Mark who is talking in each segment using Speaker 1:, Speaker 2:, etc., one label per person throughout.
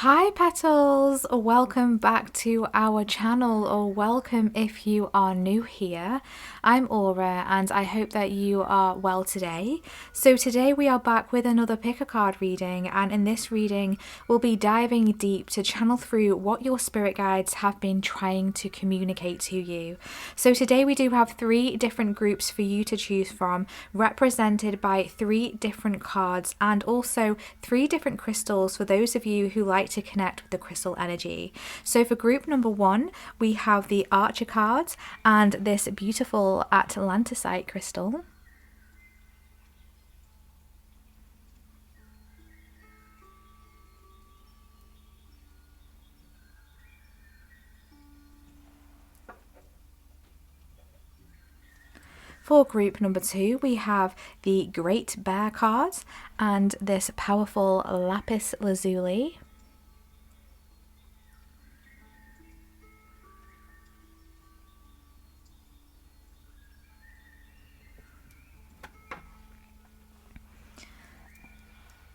Speaker 1: Hi petals, welcome back to our channel, or welcome if you are new here. I'm Aura and I hope that you are well today. So today we are back with another pick a card reading, and in this reading we'll be diving deep to channel through what your spirit guides have been trying to communicate to you. So today we do have 3 different groups for you to choose from, represented by 3 different cards and also 3 different crystals for those of you who like to connect with the crystal energy. So for group number 1, we have the Archer cards and this beautiful Atlantisite crystal. For group number 2, we have the Great Bear cards and this powerful lapis lazuli.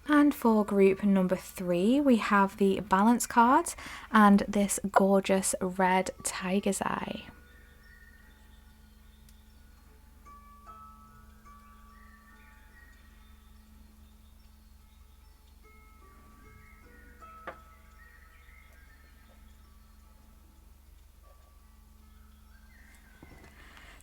Speaker 1: And for group number 3, we have the Balance cards and this gorgeous red tiger's eye.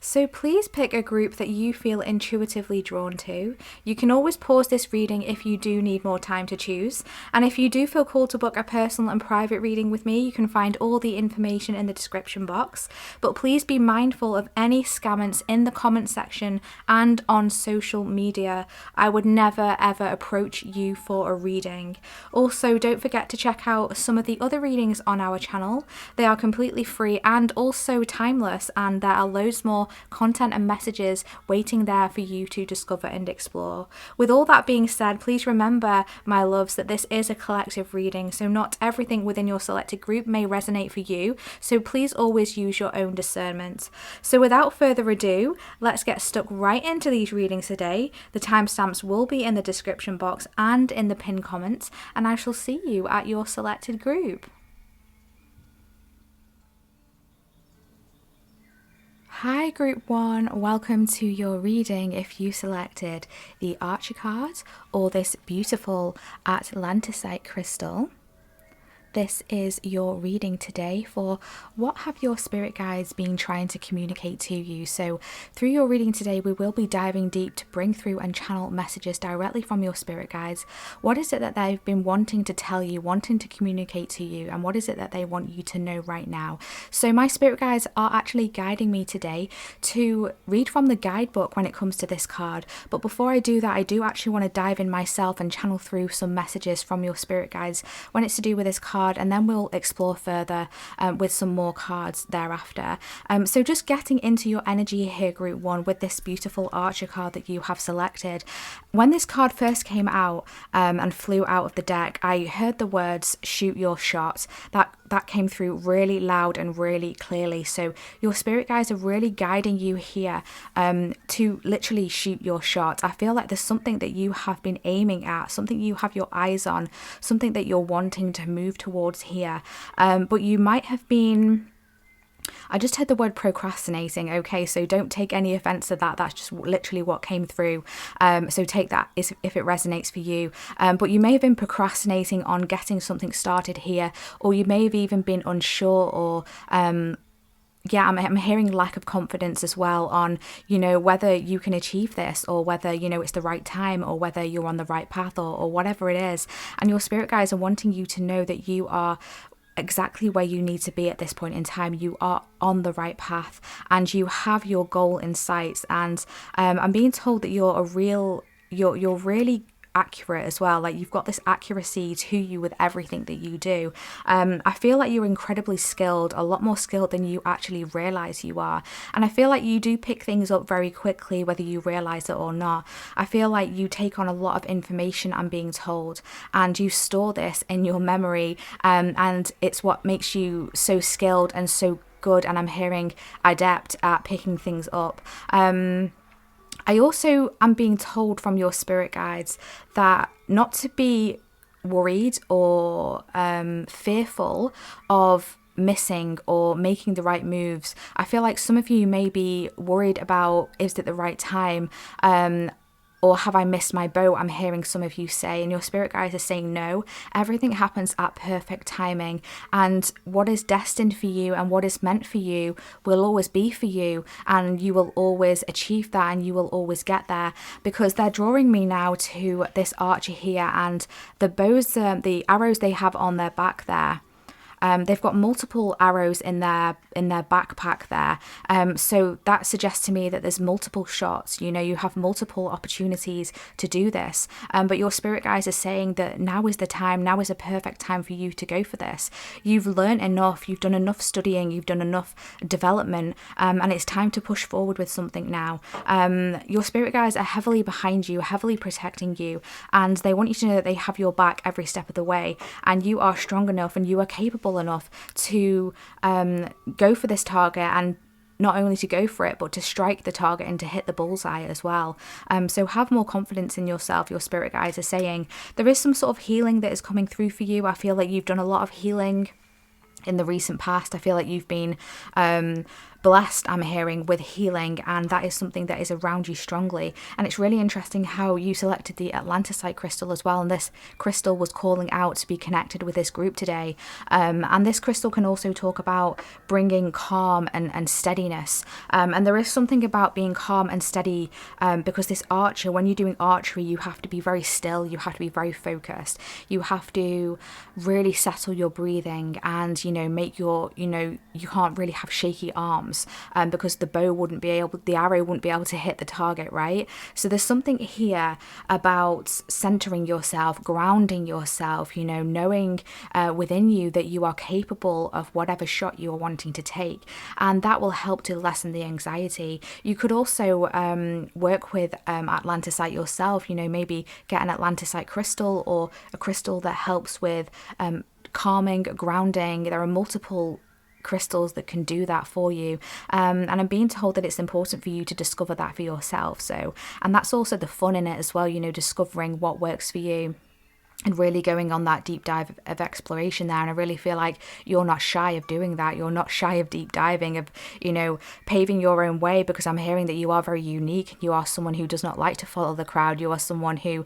Speaker 1: So please pick a group that you feel intuitively drawn to. You can always pause this reading if you do need more time to choose. And if you do feel called to book a personal and private reading with me, you can find all the information in the description box. But please be mindful of any scammers in the comment section and on social media. I would never ever approach you for a reading. Also, don't forget to check out some of the other readings on our channel. They are completely free and also timeless, and there are loads more content and messages waiting there for you to discover and explore. With all that being said, please remember, my loves, that this is a collective reading, so not everything within your selected group may resonate for you, so please always use your own discernment. So without further ado, let's get stuck right into these readings today. The timestamps will be in the description box and in the pinned comments, and I shall see you at your selected group. Hi group 1, welcome to your reading if you selected the Archer card or this beautiful Atlantisite crystal. This is your reading today for what have your spirit guides been trying to communicate to you. So through your reading today, we will be diving deep to bring through and channel messages directly from your spirit guides. What is it that they've been wanting to tell you, wanting to communicate to you, and what is it that they want you to know right now? So my spirit guides are actually guiding me today to read from the guidebook when it comes to this card. But before I do that, I do actually want to dive in myself and channel through some messages from your spirit guides when it's to do with this card, and then we'll explore further with some more cards thereafter. So just getting into your energy here, group 1, with this beautiful Archer card that you have selected. When this card first came out and flew out of the deck, I heard the words "shoot your shot." That came through really loud and really clearly. So your spirit guides are really guiding you here to literally shoot your shot. I feel like there's something that you have been aiming at, something you have your eyes on, something that you're wanting to move towards here. But you might have been... I just heard the word procrastinating, okay, so don't take any offense to that. That's just literally what came through. So take that if it resonates for you. But you may have been procrastinating on getting something started here, or you may have even been unsure, or yeah, I'm hearing lack of confidence as well on, whether you can achieve this, or whether, it's the right time, or whether you're on the right path, or whatever it is. And your spirit guides are wanting you to know that you are exactly where you need to be at this point in time. You are on the right path and you have your goal in sight. And I'm being told that you're really accurate as well. Like, you've got this accuracy to you with everything that you do. I feel like you're incredibly skilled, a lot more skilled than you actually realize you are. And I feel like you do pick things up very quickly, whether you realize it or not. I feel like you take on a lot of information, I'm being told, and you store this in your memory, and it's what makes you so skilled and so good, and I'm hearing adept at picking things up. I also am being told from your spirit guides that not to be worried or fearful of missing or making the right moves. I feel like some of you may be worried about, is it the right time? Or have I missed my boat? I'm hearing some of you say, and your spirit guides are saying no. Everything happens at perfect timing, and what is destined for you and what is meant for you will always be for you, and you will always achieve that, and you will always get there, because they're drawing me now to this archer here and the bows, the arrows they have on their back there. They've got multiple arrows in their backpack there. So that suggests to me that there's multiple shots. You know, you have multiple opportunities to do this. But your spirit guides are saying that now is the time. Now is a perfect time for you to go for this. You've learned enough. You've done enough studying. You've done enough development. And it's time to push forward with something now. Your spirit guides are heavily behind you, heavily protecting you. And they want you to know that they have your back every step of the way. And you are strong enough and you are capable enough to go for this target, and not only to go for it but to strike the target and to hit the bullseye as well. So have more confidence in yourself. Your spirit guides are saying there is some sort of healing that is coming through for you. I feel like you've done a lot of healing in the recent past. I feel like you've been blessed, I'm hearing, with healing, and that is something that is around you strongly. And it's really interesting how you selected the Atlantisite crystal as well, and this crystal was calling out to be connected with this group today. And this crystal can also talk about bringing calm and steadiness, and there is something about being calm and steady, because this archer, when you're doing archery, you have to be very still, you have to be very focused, you have to really settle your breathing, and make your, you can't really have shaky arms, because the arrow wouldn't be able to hit the target, right? So there's something here about centering yourself, grounding yourself, knowing within you that you are capable of whatever shot you are wanting to take, and that will help to lessen the anxiety. You could also work with Atlantisite yourself, maybe get an Atlantisite crystal or a crystal that helps with calming, grounding. There are multiple crystals that can do that for you, and I'm being told that it's important for you to discover that for yourself. So, and that's also the fun in it as well, discovering what works for you and really going on that deep dive of exploration there. And I really feel like you're not shy of doing that. You're not shy of deep diving, of paving your own way, because I'm hearing that you are very unique. You are someone who does not like to follow the crowd. You are someone who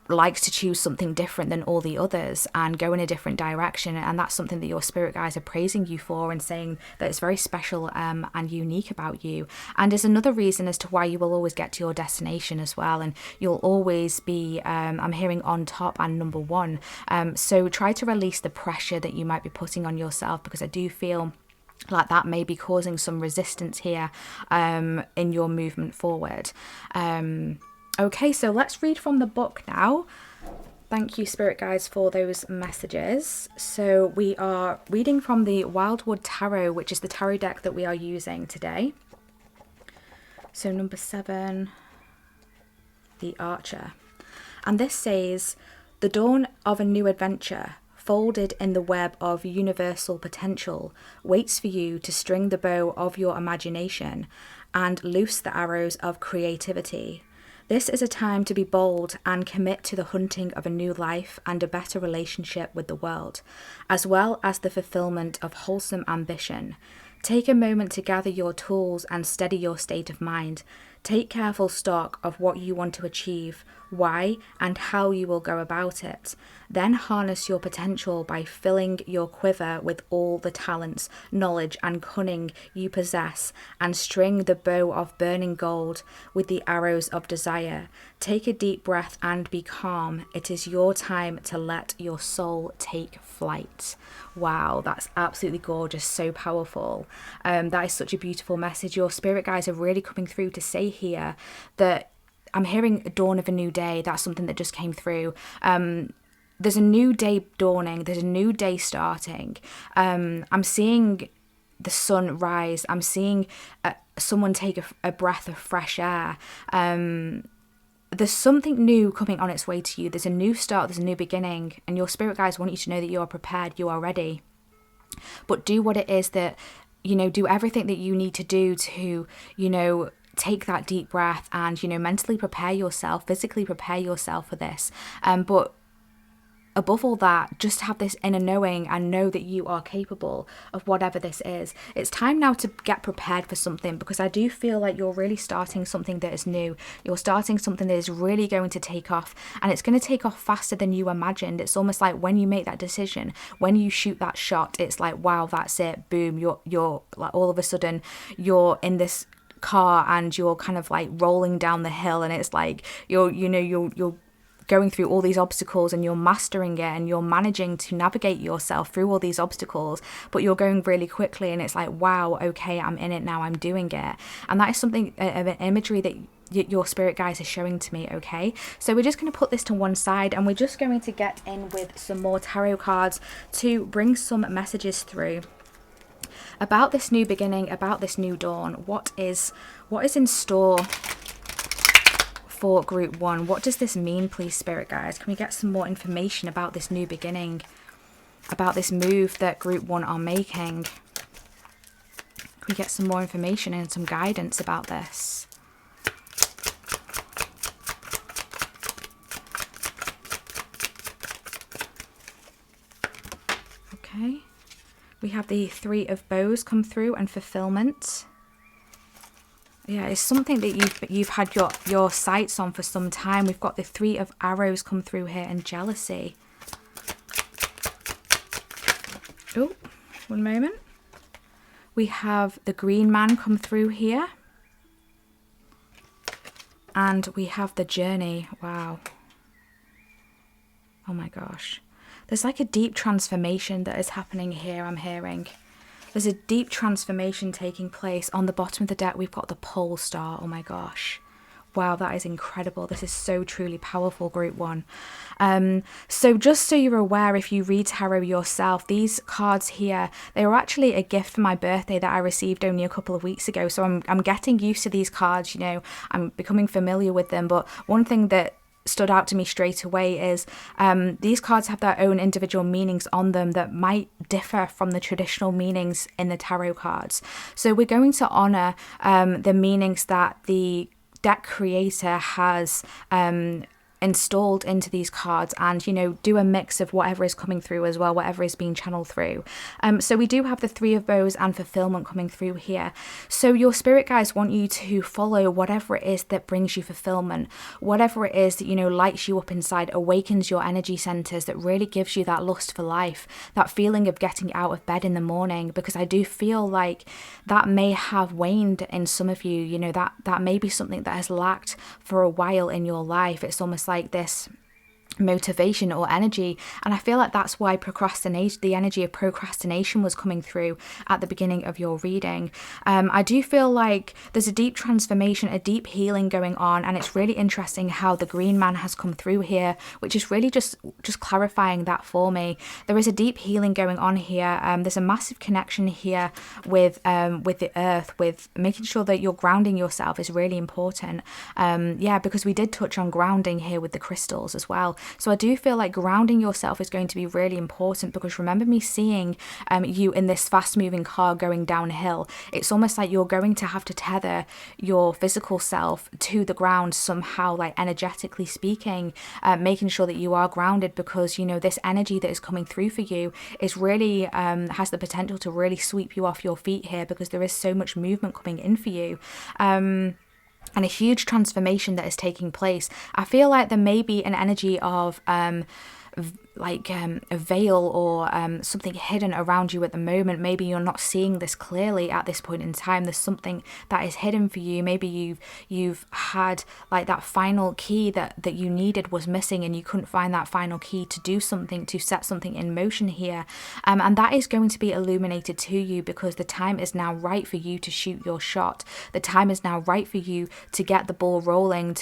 Speaker 1: likes to choose something different than all the others and go in a different direction, and that's something that your spirit guides are praising you for and saying that it's very special and unique about you. And there's another reason as to why you will always get to your destination as well, and you'll always be I'm hearing on top and number one. So try to release the pressure that you might be putting on yourself, because I do feel like that may be causing some resistance here in your movement forward. Okay, so let's read from the book now. Thank you, Spirit Guides, for those messages. So we are reading from the Wildwood Tarot, which is the tarot deck that we are using today. So number 7, the Archer. And this says, the dawn of a new adventure, folded in the web of universal potential, waits for you to string the bow of your imagination and loose the arrows of creativity. This is a time to be bold and commit to the hunting of a new life and a better relationship with the world, as well as the fulfillment of wholesome ambition. Take a moment to gather your tools and steady your state of mind. Take careful stock of what you want to achieve, why, and how you will go about it. Then harness your potential by filling your quiver with all the talents, knowledge, and cunning you possess, and string the bow of burning gold with the arrows of desire. Take a deep breath and be calm. It is your time to let your soul take flight. Wow, that's absolutely gorgeous, so powerful. That is such a beautiful message. Your spirit guides are really coming through to say here that I'm hearing a dawn of a new day. That's something that just came through. There's a new day dawning. There's a new day starting. I'm seeing the sun rise. I'm seeing someone take a breath of fresh air. There's something new coming on its way to you. There's a new start. There's a new beginning. And your spirit guides want you to know that you are prepared. You are ready. But do what it is that, do everything that you need to do to, take that deep breath and, you know, mentally prepare yourself, physically prepare yourself for this. But above all that, just have this inner knowing and know that you are capable of whatever this is. It's time now to get prepared for something, because I do feel like you're really starting something that is new. You're starting something that is really going to take off, and it's going to take off faster than you imagined. It's almost like when you make that decision, when you shoot that shot, it's like, wow, that's it, boom, you're like, all of a sudden you're in this car and you're kind of like rolling down the hill, and it's like you're going through all these obstacles and you're mastering it and you're managing to navigate yourself through all these obstacles, but you're going really quickly, and it's like, wow, okay, I'm in it now, I'm doing it. And that is something of an imagery that your spirit guides are showing to me. Okay, so we're just going to put this to one side, and we're just going to get in with some more tarot cards to bring some messages through about this new beginning, about this new dawn. What is in store for group 1? What does this mean, please, spirit guides? Can we get some more information about this new beginning, about this move that group 1 are making? Can we get some more information and some guidance about this? Okay, we have the 3 of Bows come through, and fulfillment. Yeah, it's something that you've had your sights on for some time. We've got the 3 of Arrows come through here, and jealousy. Oh, one moment. We have the Green Man come through here. And we have the Journey. Wow. Oh my gosh. There's like a deep transformation that is happening here, I'm hearing. There's a deep transformation taking place. On the bottom of the deck, we've got the Pole Star. Oh my gosh. Wow, that is incredible. This is so truly powerful, group 1. So just so you're aware, if you read tarot yourself, these cards here, they were actually a gift for my birthday that I received only a couple of weeks ago. So I'm getting used to these cards, you know, I'm becoming familiar with them. But one thing that stood out to me straight away is these cards have their own individual meanings on them that might differ from the traditional meanings in the tarot cards. So we're going to honor the meanings that the deck creator has installed into these cards, and, you know, do a mix of whatever is coming through as well, whatever is being channeled through. So we do have the 3 of Bows and fulfillment coming through here. So your spirit guides want you to follow whatever it is that brings you fulfillment, whatever it is that, you know, lights you up inside, awakens your energy centers, that really gives you that lust for life, that feeling of getting out of bed in the morning, because I do feel like that may have waned in some of you. You know, that may be something that has lacked for a while in your life. It's almost like this motivation or energy, and I feel like that's why the energy of procrastination was coming through at the beginning of your reading. I do feel like there's a deep transformation, a deep healing going on, and it's really interesting how the Green Man has come through here, which is really just clarifying that for me. There is a deep healing going on here. There's a massive connection here with the earth, with making sure that you're grounding yourself is really important. Because we did touch on grounding here with the crystals as well. So I do feel like grounding yourself is going to be really important, because remember me seeing you in this fast moving car going downhill. It's almost like you're going to have to tether your physical self to the ground somehow, like energetically speaking, making sure that you are grounded, because, you know, this energy that is coming through for you is really has the potential to really sweep you off your feet here, because there is so much movement coming in for you. And a huge transformation that is taking place. I feel like there may be an energy of a veil or something hidden around you at the moment. Maybe you're not seeing this clearly at this point in time. There's something that is hidden for you. Maybe you've had like that final key that you needed was missing, and you couldn't find that final key to do something, to set something in motion here. And that is going to be illuminated to you, because the time is now right for you to shoot your shot. The time is now right for you to get the ball rolling,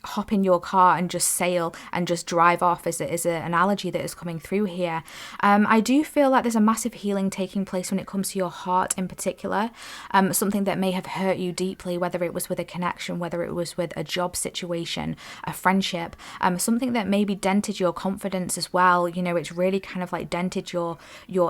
Speaker 1: hop in your car and just sail and just drive off is an analogy that is coming through here. I do feel like there's a massive healing taking place when it comes to your heart in particular. Something that may have hurt you deeply, whether it was with a connection, whether it was with a job situation, a friendship, something that maybe dented your confidence as well. You know, it's really kind of like dented your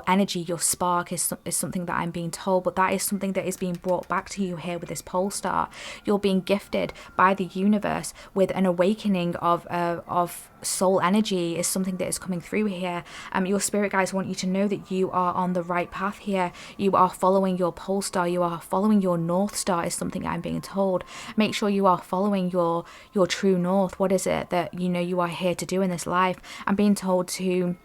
Speaker 1: energy, your spark is something that I'm being told, but that is something that is being brought back to you here with this pole star. You're being gifted by the universe with an awakening of soul energy is something that is coming through here. Your spirit guides want you to know that you are on the right path here. You are following your pole star. You are following your north star is something I'm being told. Make sure you are following your true north. What is it that you know you are here to do in this life? I'm being told to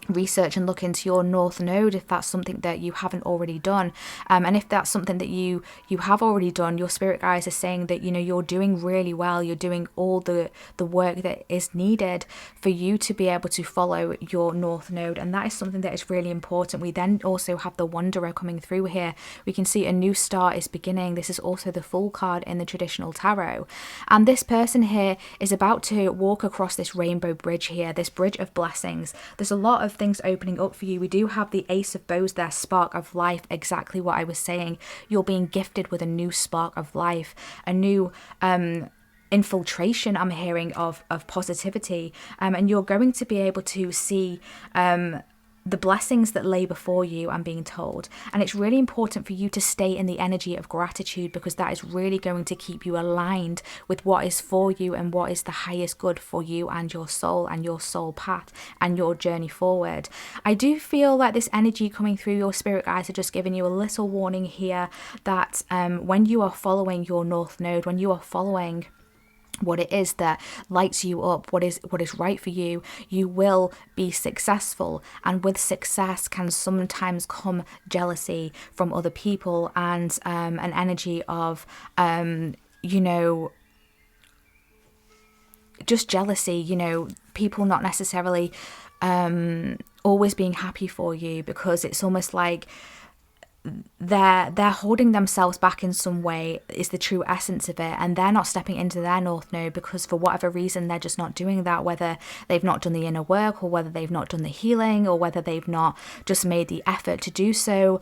Speaker 1: research and look into your north node if that's something that you haven't already done, and if that's something that you have already done, your spirit guides are saying that, you know, you're doing really well. You're doing all the work that is needed for you to be able to follow your north node, and that is something that is really important. We then also have the Wanderer coming through here. We can see a new start is beginning. This is also the Fool card in the traditional tarot, and this person here is about to walk across this rainbow bridge here, this bridge of blessings. There's a lot of things opening up for you. We do have the Ace of Bows there, spark of life, exactly what I was saying. You're being gifted with a new spark of life, a new infiltration, I'm hearing, of positivity, and you're going to be able to see the blessings that lay before you, I'm being told. And it's really important for you to stay in the energy of gratitude, because that is really going to keep you aligned with what is for you and what is the highest good for you and your soul path and your journey forward. I do feel like this energy coming through, your spirit guides are just giving you a little warning here that when you are following your north node, when you are following what it is that lights you up, what is right for you, you will be successful. And with success can sometimes come jealousy from other people, and an energy of you know, just jealousy, you know, people not necessarily always being happy for you, because it's almost like they're holding themselves back in some way is the true essence of it, and they're not stepping into their north node because for whatever reason they're just not doing that, whether they've not done the inner work, or whether they've not done the healing, or whether they've not just made the effort to do so,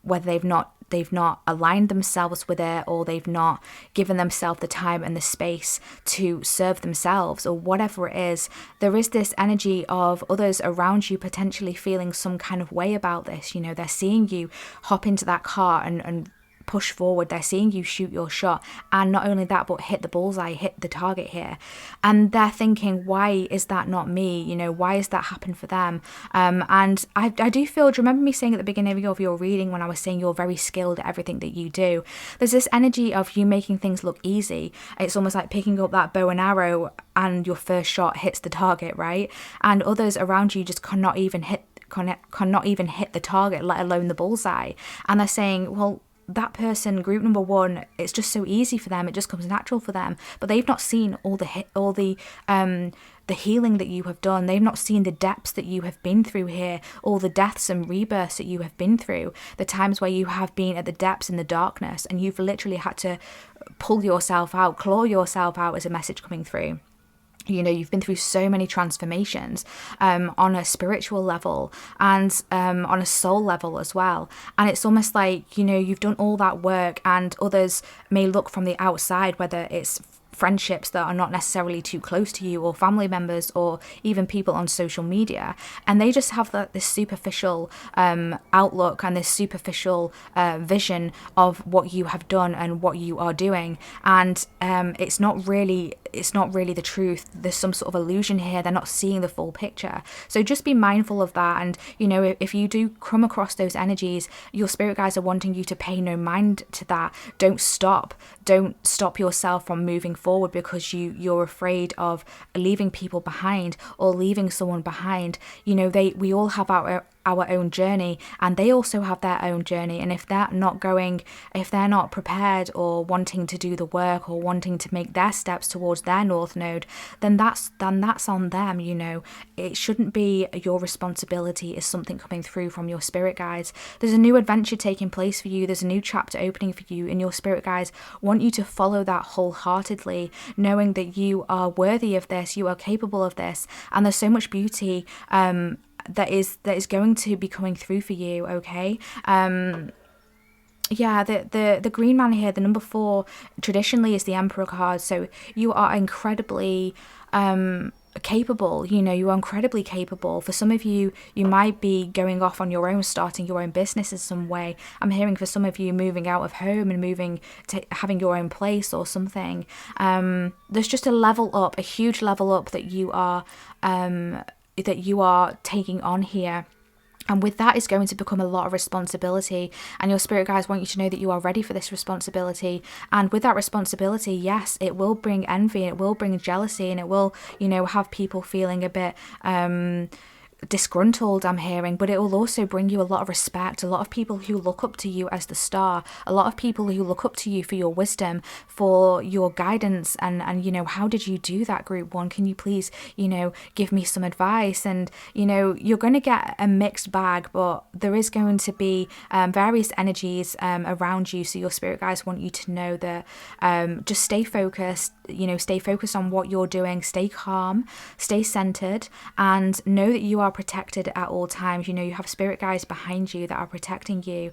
Speaker 1: whether they've not aligned themselves with it, or they've not given themselves the time and the space to serve themselves, or whatever it is. There is this energy of others around you potentially feeling some kind of way about this. You know, they're seeing you hop into that car and push forward. They're seeing you shoot your shot, and not only that, but hit the bullseye, hit the target here, and they're thinking, why is that not me? You know, why has that happened for them? And I do feel, do you remember me saying at the beginning of your reading when I was saying you're very skilled at everything that you do? There's this energy of you making things look easy. It's almost like picking up that bow and arrow and your first shot hits the target, right? And others around you just cannot even hit the target, let alone the bullseye. And they're saying, well, that person, group number one, it's just so easy for them, it just comes natural for them, but they've not seen all the healing that you have done. They've not seen the depths that you have been through here, all the deaths and rebirths that you have been through, the times where you have been at the depths in the darkness and you've literally had to pull yourself out, claw yourself out, as a message coming through. You know, you've been through so many transformations on a spiritual level and on a soul level as well. And it's almost like, you know, you've done all that work, and others may look from the outside, whether it's friendships that are not necessarily too close to you, or family members, or even people on social media, and they just have this superficial outlook and this superficial vision of what you have done and what you are doing, and it's not really the truth. There's some sort of illusion here. They're not seeing the full picture. So just be mindful of that. And, you know, if you do come across those energies, your spirit guides are wanting you to pay no mind to that. Don't stop yourself from moving forward because you're afraid of leaving people behind or leaving someone behind. You know, we all have our our own journey, and they also have their own journey. And if they're not prepared or wanting to do the work or wanting to make their steps towards their North Node, then that's on them. It shouldn't be your responsibility. Is something coming through from your spirit guides. There's a new adventure taking place for you. There's a new chapter opening for you, and your spirit guides want you to follow that wholeheartedly, knowing that you are worthy of this, you are capable of this, and there's so much beauty that is going to be coming through for you. Okay. The green man here, the number 4, traditionally is the Emperor card. So you are incredibly capable. You are incredibly capable. For some of you, you might be going off on your own, starting your own business in some way. I'm hearing for some of you moving out of home and moving to having your own place or something. There's just a level up, a huge level up that you are taking on here. And with that is going to become a lot of responsibility, and your spirit guides want you to know that you are ready for this responsibility. And with that responsibility, yes, it will bring envy, it will bring jealousy, and it will, have people feeling a bit disgruntled, I'm hearing, but it will also bring you a lot of respect, a lot of people who look up to you as the star, a lot of people who look up to you for your wisdom, for your guidance, and how did you do that, group 1? Can you please give me some advice? And you're going to get a mixed bag, but there is going to be various energies around you. So your spirit guides want you to know that just stay focused, stay focused on what you're doing, stay calm, stay centered, and know that you are protected at all times. You have spirit guides behind you that are protecting you.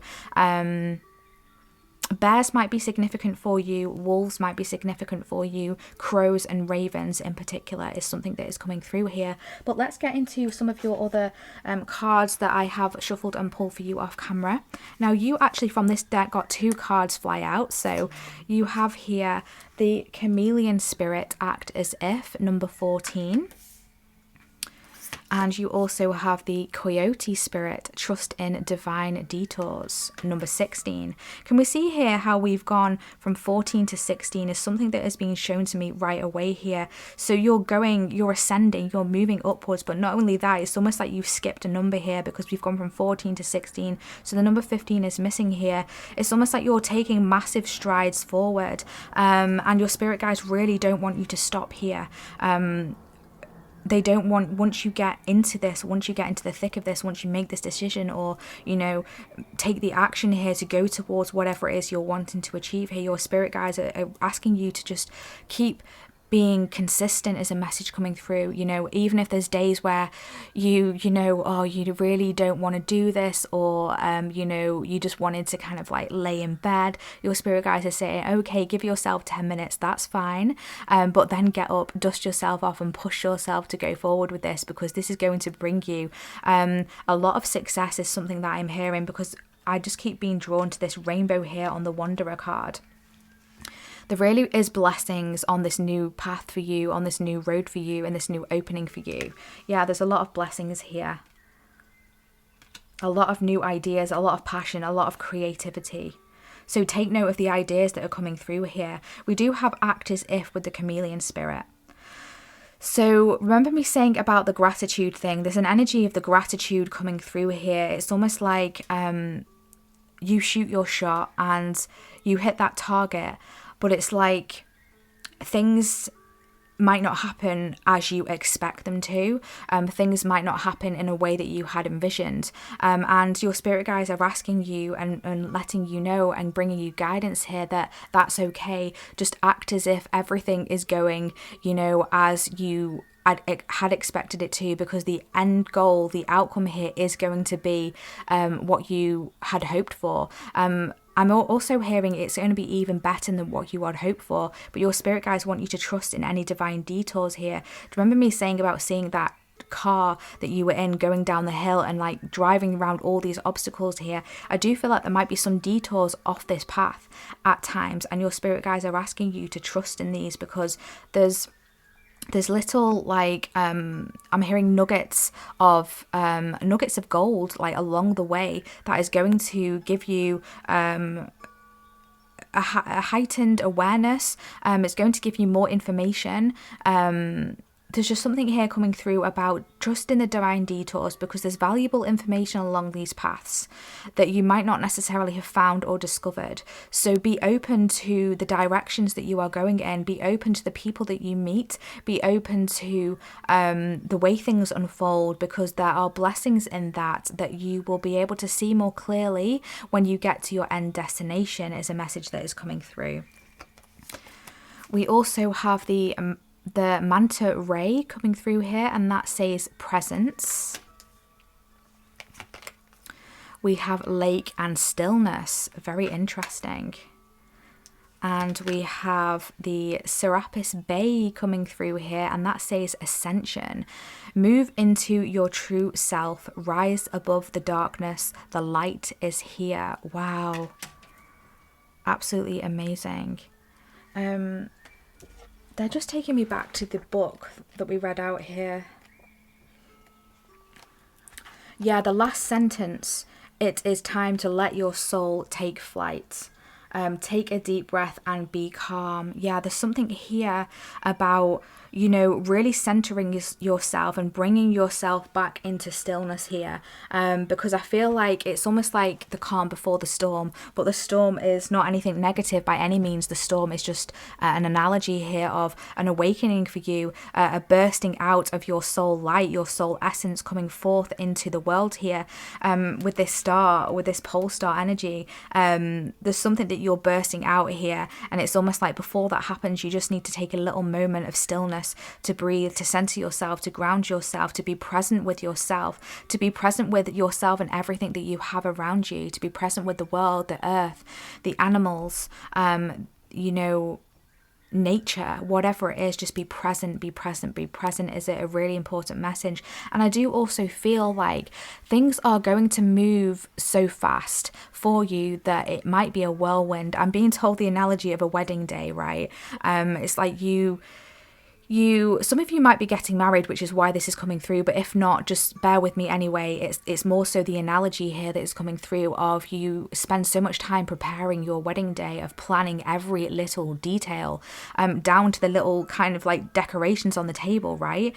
Speaker 1: Bears might be significant for you, wolves might be significant for you, crows and ravens in particular is something that is coming through here. But let's get into some of your other cards that I have shuffled and pulled for you off camera. Now, you actually from this deck got 2 cards fly out. So you have here the Chameleon Spirit, Act As If, number 14. And you also have the Coyote Spirit, Trust in Divine Detours, number 16. Can we see here how we've gone from 14 to 16 is something that is being shown to me right away here. So you're ascending, you're moving upwards, but not only that, it's almost like you've skipped a number here because we've gone from 14 to 16. So the number 15 is missing here. It's almost like you're taking massive strides forward, and your spirit guides really don't want you to stop here. They don't want, once you get into this, once you get into the thick of this, once you make this decision or, take the action here to go towards whatever it is you're wanting to achieve here, your spirit guides are asking you to just keep being consistent is a message coming through. Even if there's days where you really don't want to do this, or you just wanted to kind of like lay in bed, your spirit guides are saying, okay, give yourself 10 minutes, that's fine, but then get up, dust yourself off and push yourself to go forward with this, because this is going to bring you a lot of success is something that I'm hearing, because I just keep being drawn to this rainbow here on the Wanderer card. There really is blessings on this new path for you, on this new road for you, and this new opening for you. Yeah, there's a lot of blessings here. A lot of new ideas, a lot of passion, a lot of creativity. So take note of the ideas that are coming through here. We do have Act As If with the Chameleon Spirit. So remember me saying about the gratitude thing. There's an energy of the gratitude coming through here. It's almost like you shoot your shot and you hit that target, but it's like things might not happen as you expect them to. Things might not happen in a way that you had envisioned. And your spirit guides are asking you and letting you know and bringing you guidance here that that's okay. Just act as if everything is going, as you had expected it to, because the end goal, the outcome here is going to be what you had hoped for. I'm also hearing it's going to be even better than what you had hoped for, but your spirit guides want you to trust in any divine detours here. Do you remember me saying about seeing that car that you were in going down the hill and like driving around all these obstacles here? I do feel like there might be some detours off this path at times, and your spirit guides are asking you to trust in these, because there's little like I'm hearing nuggets of gold like along the way that is going to give you a heightened awareness. It's going to give you more information there's just something here coming through about trust in the divine detours, because there's valuable information along these paths that you might not necessarily have found or discovered. So be open to the directions that you are going in, be open to the people that you meet, be open to the way things unfold, because there are blessings in that you will be able to see more clearly when you get to your end destination, is a message that is coming through. We also have the manta ray coming through here, and that says presence. We have lake and stillness, very interesting. And we have the Serapis Bay coming through here, and that says ascension. Move into your true self, rise above the darkness, the light is here. Wow, absolutely amazing. They're just taking me back to the book that we read out here. Yeah, the last sentence, it is time to let your soul take flight. Take a deep breath and be calm. Yeah, there's something here about, you know, really centering yourself and bringing yourself back into stillness here. Because I feel like it's almost like the calm before the storm, but the storm is not anything negative by any means. The storm is just an analogy here of an awakening for you, a bursting out of your soul light, your soul essence coming forth into the world here. With this star, with this pole star energy, there's something that you're bursting out here, and it's almost like before that happens, you just need to take a little moment of stillness to breathe, to center yourself, to ground yourself, to be present with yourself, to be present with yourself and everything that you have around you, to be present with the world, the earth, the animals, you know, nature, whatever it is. Just be present, be present, be present is a really important message. And I do also feel like things are going to move so fast for you that it might be a whirlwind. I'm being told the analogy of a wedding day, right? It's like some of you might be getting married, which is why this is coming through, but if not, just bear with me anyway. It's more so the analogy here that is coming through of you spend so much time preparing your wedding day, of planning every little detail, down to the little kind of like decorations on the table, right?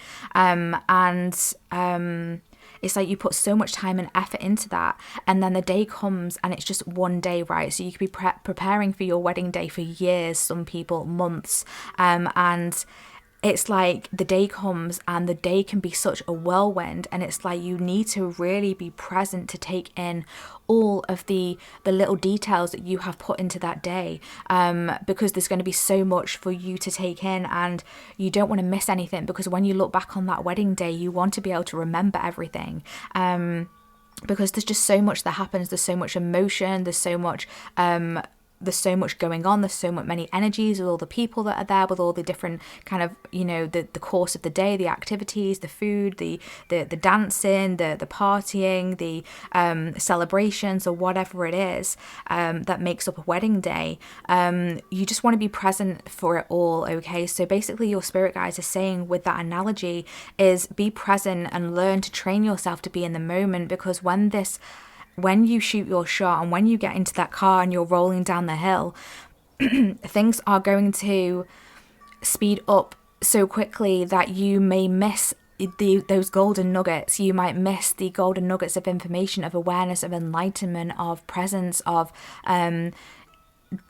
Speaker 1: It's like you put so much time and effort into that, and then the day comes and it's just one day, right? So you could be preparing for your wedding day for years, some people months, and it's like the day comes and the day can be such a whirlwind, and it's like you need to really be present to take in all of the little details that you have put into that day, because there's going to be so much for you to take in, and you don't want to miss anything, because when you look back on that wedding day, you want to be able to remember everything. Because there's just so much that happens, there's so much emotion, there's so much going on, there's so many energies with all the people that are there, with all the different kind of, you know, the course of the day, the activities, the food, the dancing, the partying, the celebrations, or whatever it is that makes up a wedding day. You just want to be present for it all, okay? So basically your spirit guides are saying with that analogy is be present and learn to train yourself to be in the moment, because when you shoot your shot and when you get into that car and you're rolling down the hill, things are going to speed up so quickly that you may miss those golden nuggets. You might miss the golden nuggets of information, of awareness, of enlightenment, of presence, of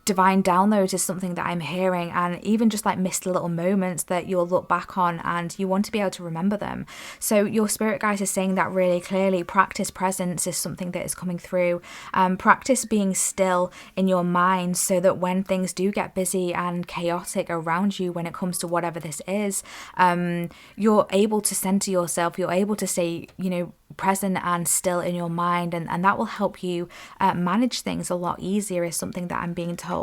Speaker 1: divine downloads is something that I'm hearing, and even just like missed little moments that you'll look back on and you want to be able to remember them. So your spirit guides are saying that really clearly. Practice presence is something that is coming through. Practice being still in your mind, so that when things do get busy and chaotic around you, when it comes to whatever this is, you're able to center yourself, you're able to stay, you know, present and still in your mind, and that will help you manage things a lot easier, is something that I'm being told.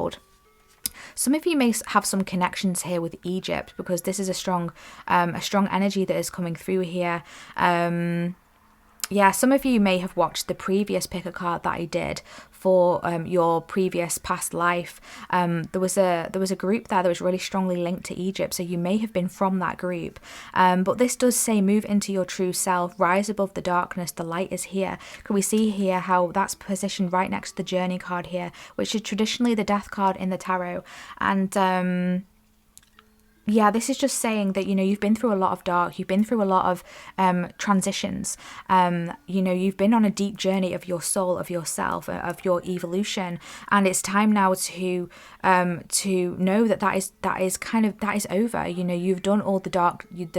Speaker 1: Some of you may have some connections here with Egypt, because this is a strong energy that is coming through here. Yeah, some of you may have watched the previous pick a card that I did for your previous past life. There was a group there that was really strongly linked to Egypt, so you may have been from that group. But this does say move into your true self, rise above the darkness, the light is here. Can we see here how that's positioned right next to the journey card here, which is traditionally the death card in the tarot? And yeah, this is just saying that, you've been through a lot of dark, you've been through a lot of transitions. You've been on a deep journey of your soul, of yourself, of your evolution, and it's time now to know that is over. You've done all the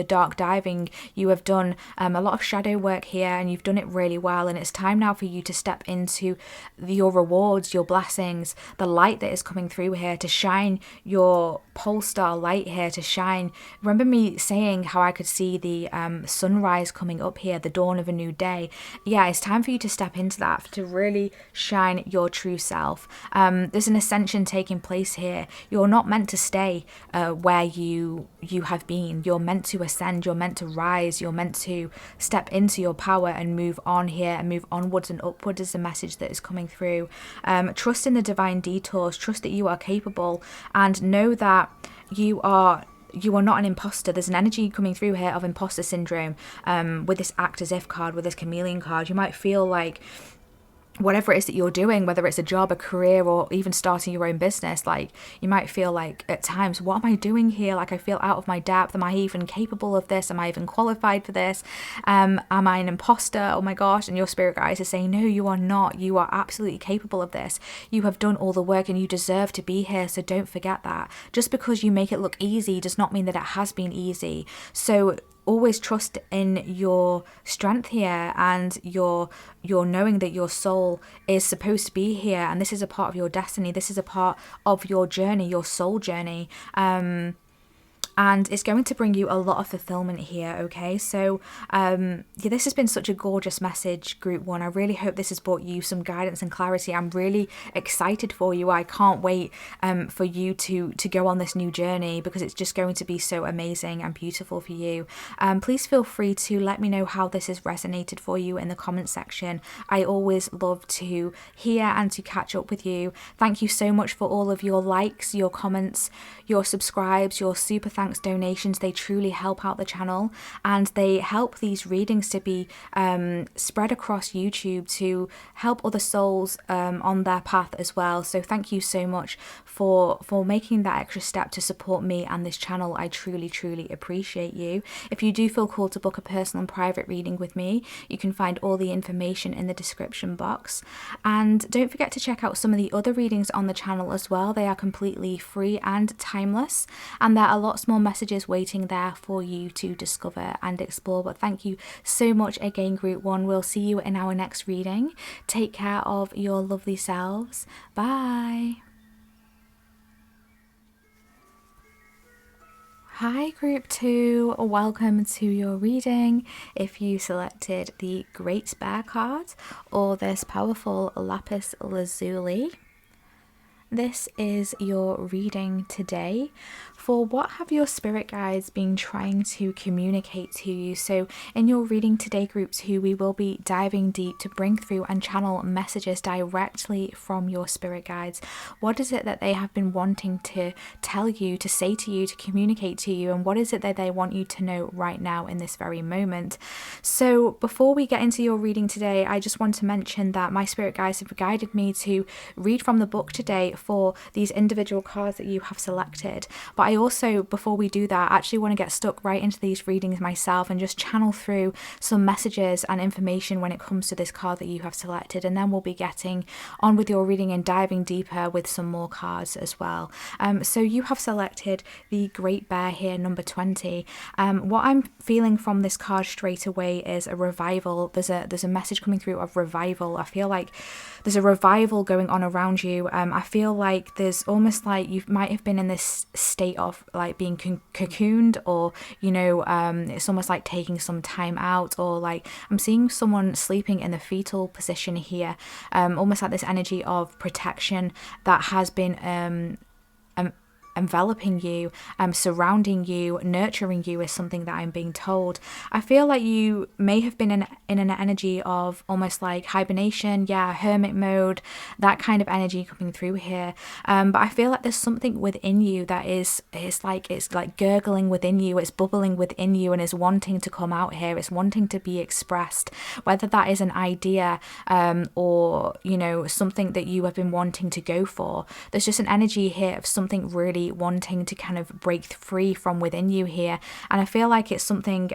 Speaker 1: dark diving. You have done a lot of shadow work here, and you've done it really well. And it's time now for you to step into your rewards, your blessings, the light that is coming through here, to shine your pole star light here, to shine. Remember me saying how I could see the sunrise coming up here, the dawn of a new day? Yeah, it's time for you to step into that, to really shine your true self. There's an ascension taking place here. You're not meant to stay where you have been. You're meant to ascend. You're meant to rise. You're meant to step into your power and move on here, and move onwards and upwards is the message that is coming through. Trust in the divine detours. Trust that you are capable, and know that you are not an imposter. There's an energy coming through here of imposter syndrome with this act as if card, with this chameleon card. You might feel like whatever it is that you're doing, whether it's a job, a career, or even starting your own business, like you might feel like at times, what am I doing here? Like I feel out of my depth. Am I even capable of this? Am I even qualified for this? Am I an imposter? Oh my gosh. And your spirit guides are saying, no, you are not. You are absolutely capable of this. You have done all the work and you deserve to be here. So don't forget that. Just because you make it look easy does not mean that it has been easy. So always trust in your strength here, and your knowing that your soul is supposed to be here, and this is a part of your destiny. This is a part of your journey, your soul journey. And it's going to bring you a lot of fulfillment here, okay? So, this has been such a gorgeous message, Group 1. I really hope this has brought you some guidance and clarity. I'm really excited for you. I can't wait for you to go on this new journey, because it's just going to be so amazing and beautiful for you. Please feel free to let me know how this has resonated for you in the comment section. I always love to hear and to catch up with you. Thank you so much for all of your likes, your comments, your subscribes, your super thanks donations. They truly help out the channel, and they help these readings to be spread across YouTube to help other souls on their path as well. So thank you so much for making that extra step to support me and this channel. I truly appreciate you. If you do feel called to book a personal and private reading with me, you can find all the information in the description box. And don't forget to check out some of the other readings on the channel as well. They are completely free and timeless, and there are lots more messages waiting there for you to discover and explore. But thank you so much again, Group 1. We'll see you in our next reading. Take care of your lovely selves. Bye. Hi Group 2, welcome to your reading. If you selected the Great Bear card or this powerful lapis lazuli, this is your reading today for what have your spirit guides been trying to communicate to you. So in your reading today, Group 2, we will be diving deep to bring through and channel messages directly from your spirit guides. What is it that they have been wanting to tell you, to say to you, to communicate to you, and what is it that they want you to know right now in this very moment? So before we get into your reading today, I just want to mention that my spirit guides have guided me to read from the book today for these individual cards that you have selected. But I also, before we do that, actually want to get stuck right into these readings myself and just channel through some messages and information when it comes to this card that you have selected, and then we'll be getting on with your reading and diving deeper with some more cards as well. So you have selected the Great Bear here, number 20. What I'm feeling from this card straight away is a revival. There's a message coming through of revival. I feel like there's a revival going on around you. I feel like there's almost like you might have been in this state of like being cocooned, or it's almost like taking some time out, or like I'm seeing someone sleeping in the fetal position here, almost like this energy of protection that has been enveloping you, surrounding you, nurturing you is something that I'm being told. I feel like you may have been in an energy of almost like hibernation, hermit mode, that kind of energy coming through here. But I feel like there's something within you that it's like gurgling within you, it's bubbling within you, and is wanting to come out here. It's wanting to be expressed, whether that is an idea or something that you have been wanting to go for. There's just an energy here of something really really wanting to kind of break free from within you here. And I feel like it's something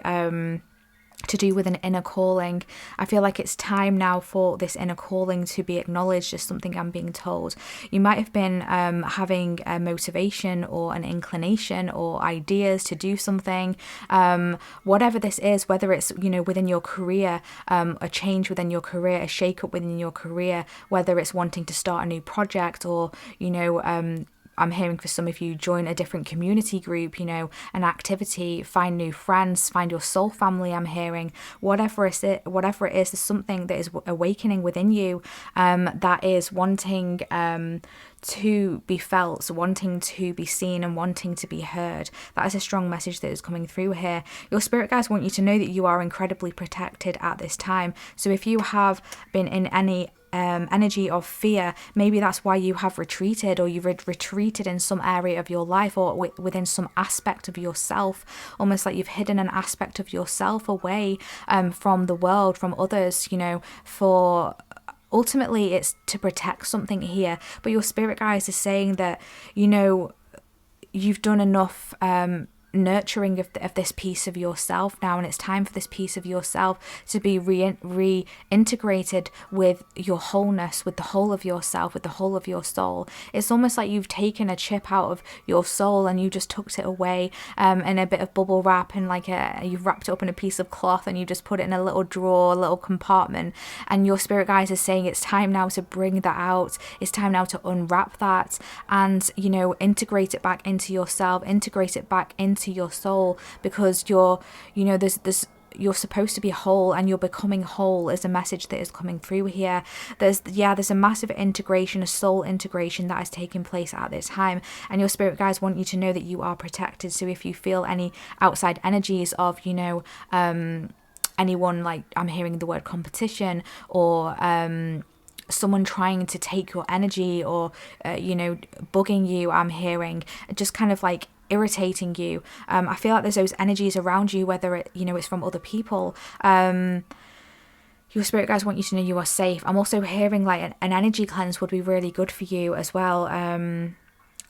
Speaker 1: to do with an inner calling. I feel like it's time now for this inner calling to be acknowledged as something I'm being told. You might have been having a motivation or an inclination or ideas to do something, whatever this is, whether it's, you know, within your career, a change within your career, a shake-up within your career, whether it's wanting to start a new project or, you know, I'm hearing for some of you, join a different community group, you know, an activity, find new friends, find your soul family. I'm hearing whatever it is, there's something that is awakening within you, that is wanting to be felt, wanting to be seen and wanting to be heard. That is a strong message that is coming through here. Your spirit guides want you to know that you are incredibly protected at this time. So if you have been in any energy of fear, maybe that's why you have retreated, or you've retreated in some area of your life, or within some aspect of yourself, almost like you've hidden an aspect of yourself away from the world, from others, you know, for ultimately it's to protect something here. But your spirit guides are saying that, you know, you've done enough nurturing of this piece of yourself now, and it's time for this piece of yourself to be reintegrated with your wholeness, with the whole of yourself, with the whole of your soul. It's almost like you've taken a chip out of your soul and you just tucked it away in a bit of bubble wrap, and like you've wrapped it up in a piece of cloth and you just put it in a little drawer, a little compartment, and your spirit guides are saying it's time now to bring that out. It's time now to unwrap that and, you know, integrate it back into yourself, integrate it back into your soul, because you're, you know, there's you're supposed to be whole, and you're becoming whole is a message that is coming through here. There's a massive integration, a soul integration that is taking place at this time, and your spirit guides want you to know that you are protected. So if you feel any outside energies of, you know, anyone, like I'm hearing the word competition, or someone trying to take your energy, or you know, bugging you, I'm hearing just kind of like irritating you, I feel like there's those energies around you, whether it, you know, it's from other people. Your spirit guides want you to know you are safe. I'm also hearing like an energy cleanse would be really good for you as well.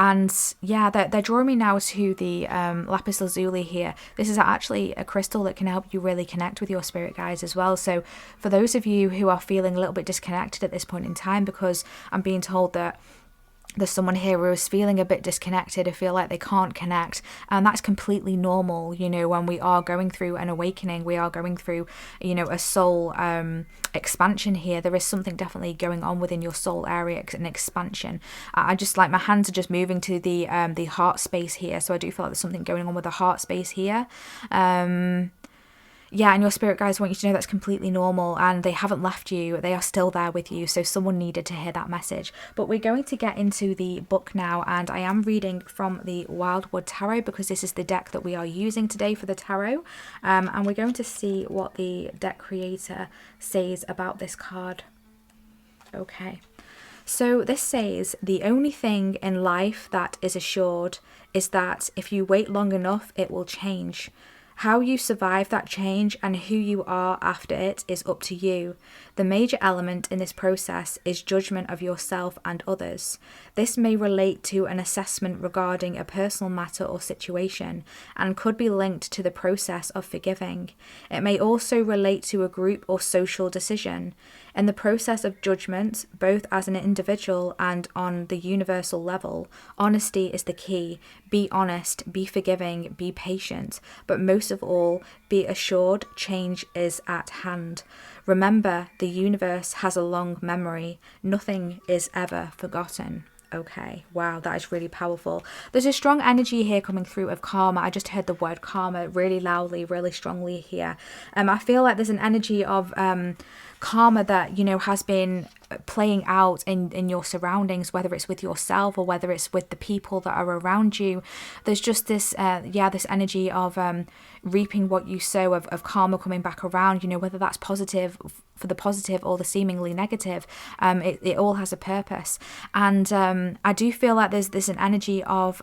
Speaker 1: And yeah, they're drawing me now to the lapis lazuli here. This is actually a crystal that can help you really connect with your spirit guides as well. So for those of you who are feeling a little bit disconnected at this point in time, because I'm being told that there's someone here who is feeling a bit disconnected, or feel like they can't connect, and that's completely normal. You know, when we are going through an awakening, we are going through, you know, a soul expansion here. There is something definitely going on within your soul area, an expansion. I just like, my hands are just moving to the heart space here, so I do feel like there's something going on with the heart space here. Yeah, and your spirit guides want you to know that's completely normal, and they haven't left you. They are still there with you, so someone needed to hear that message. But we're going to get into the book now, and I am reading from the Wildwood Tarot, because this is the deck that we are using today for the tarot. And we're going to see what the deck creator says about this card. Okay. So this says, the only thing in life that is assured is that if you wait long enough, it will change. How you survive that change and who you are after it is up to you. The major element in this process is judgment of yourself and others. This may relate to an assessment regarding a personal matter or situation, and could be linked to the process of forgiving. It may also relate to a group or social decision. In the process of judgment, both as an individual and on the universal level, honesty is the key. Be honest, be forgiving, be patient, but most of all, be assured change is at hand. Remember, the universe has a long memory. Nothing is ever forgotten. Okay, wow, that is really powerful. There's a strong energy here coming through of karma. I just heard the word karma really loudly, really strongly here. I feel like there's an energy of karma that, you know, has been playing out in your surroundings, whether it's with yourself or whether it's with the people that are around you. There's just this this energy of reaping what you sow, of karma coming back around, you know, whether that's positive for the positive or the seemingly negative. It all has a purpose, and I do feel like there's an energy of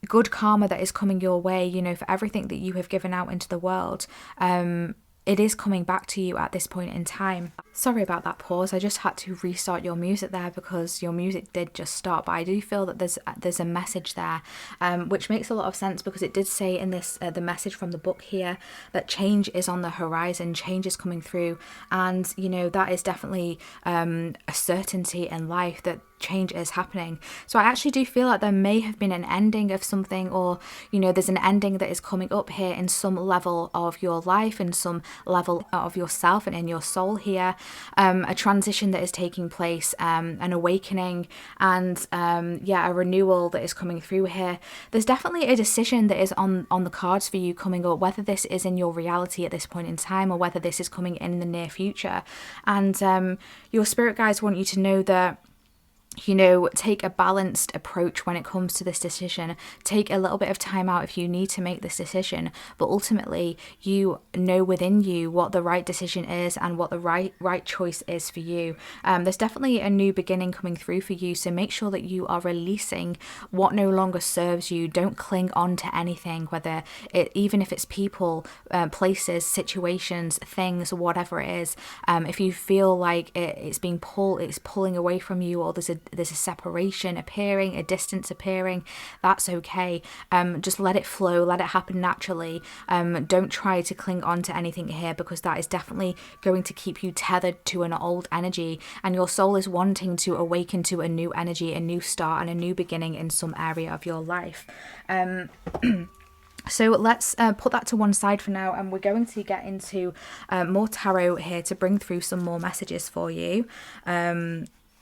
Speaker 1: good karma that is coming your way, you know, for everything that you have given out into the world. it is coming back to you at this point in time. Sorry about that pause. I just had to restart your music there because your music did just stop. But I do feel that there's a message there, which makes a lot of sense, because it did say in this the message from the book here that change is on the horizon, change is coming through, and you know that is definitely a certainty in life that change is happening. So I actually do feel like there may have been an ending of something, or you know there's an ending that is coming up here in some level of your life, in some level of yourself and in your soul here, a transition that is taking place, an awakening, and a renewal that is coming through here. There's definitely a decision that is on the cards for you coming up, whether this is in your reality at this point in time or whether this is coming in the near future. And your spirit guides want you to know that, you know, take a balanced approach when it comes to this decision. Take a little bit of time out if you need to make this decision, but ultimately you know within you what the right decision is and what the right choice is for you. There's definitely a new beginning coming through for you, so make sure that you are releasing what no longer serves you. Don't cling on to anything, whether it, even if it's people, places, situations, things, whatever it is. If you feel like it's pulling away from you, or there's a separation appearing, a distance appearing, that's okay. Just let it flow, let it happen naturally. Don't try to cling on to anything here, because that is definitely going to keep you tethered to an old energy, and your soul is wanting to awaken to a new energy, a new start, and a new beginning in some area of your life. So let's put that to one side for now, and we're going to get into more tarot here to bring through some more messages for you.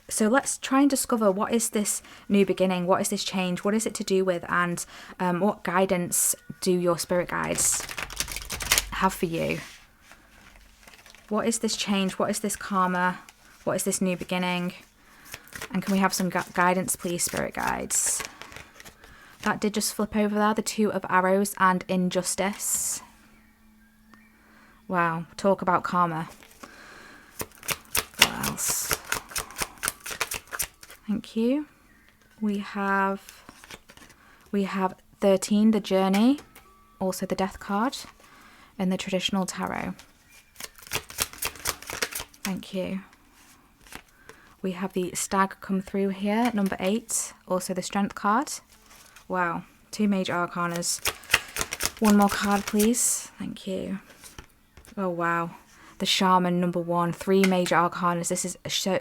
Speaker 1: So let's try and discover, what is this new beginning? What is this change? What is it to do with? And what guidance do your spirit guides have for you? What is this change? What is this karma? What is this new beginning? And can we have some guidance, please, spirit guides? That did just flip over there, the Two of Arrows and Injustice. Wow, talk about karma. What else? Thank you. We have 13, the Journey, also the Death card in the traditional tarot. Thank you. We have the Stag come through here, number 8, also the Strength card. Wow, 2 major arcanas. One more card, please. Thank you. Oh, wow. The Shaman, number 1, 3 major arcanas. This is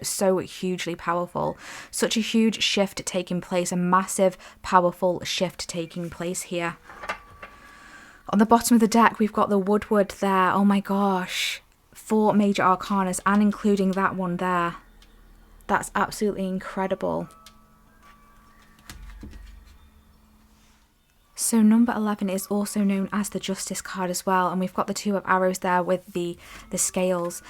Speaker 1: so hugely powerful. Such a huge shift taking place, a massive, powerful shift taking place here. On the bottom of the deck, we've got the Woodward there. Oh my gosh. 4 major arcanas, and including that one there. That's absolutely incredible. So number 11 is also known as the Justice card as well, and we've got the Two of Arrows there with the scales.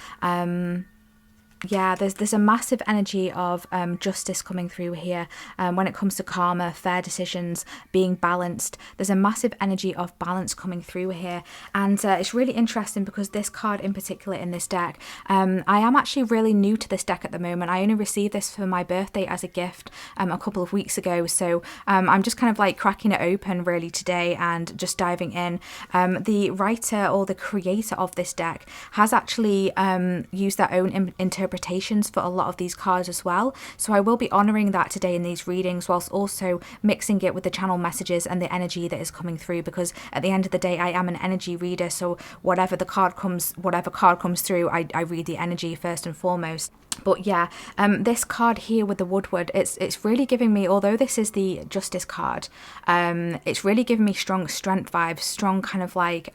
Speaker 1: Yeah, there's a massive energy of justice coming through here when it comes to karma, fair decisions, being balanced. There's a massive energy of balance coming through here, and it's really interesting because this card in particular in this deck, I am actually really new to this deck at the moment. I only received this for my birthday as a gift a couple of weeks ago, so I'm just kind of like cracking it open really today and just diving in. The writer or the creator of this deck has actually used their own interpretations for a lot of these cards as well, so I will be honouring that today in these readings, whilst also mixing it with the channel messages and the energy that is coming through, because at the end of the day I am an energy reader, so whatever card comes through, I read the energy first and foremost. But yeah, this card here with the Woodward, it's really giving me, although this is the Justice card, it's really giving me strong strength vibes, strong kind of like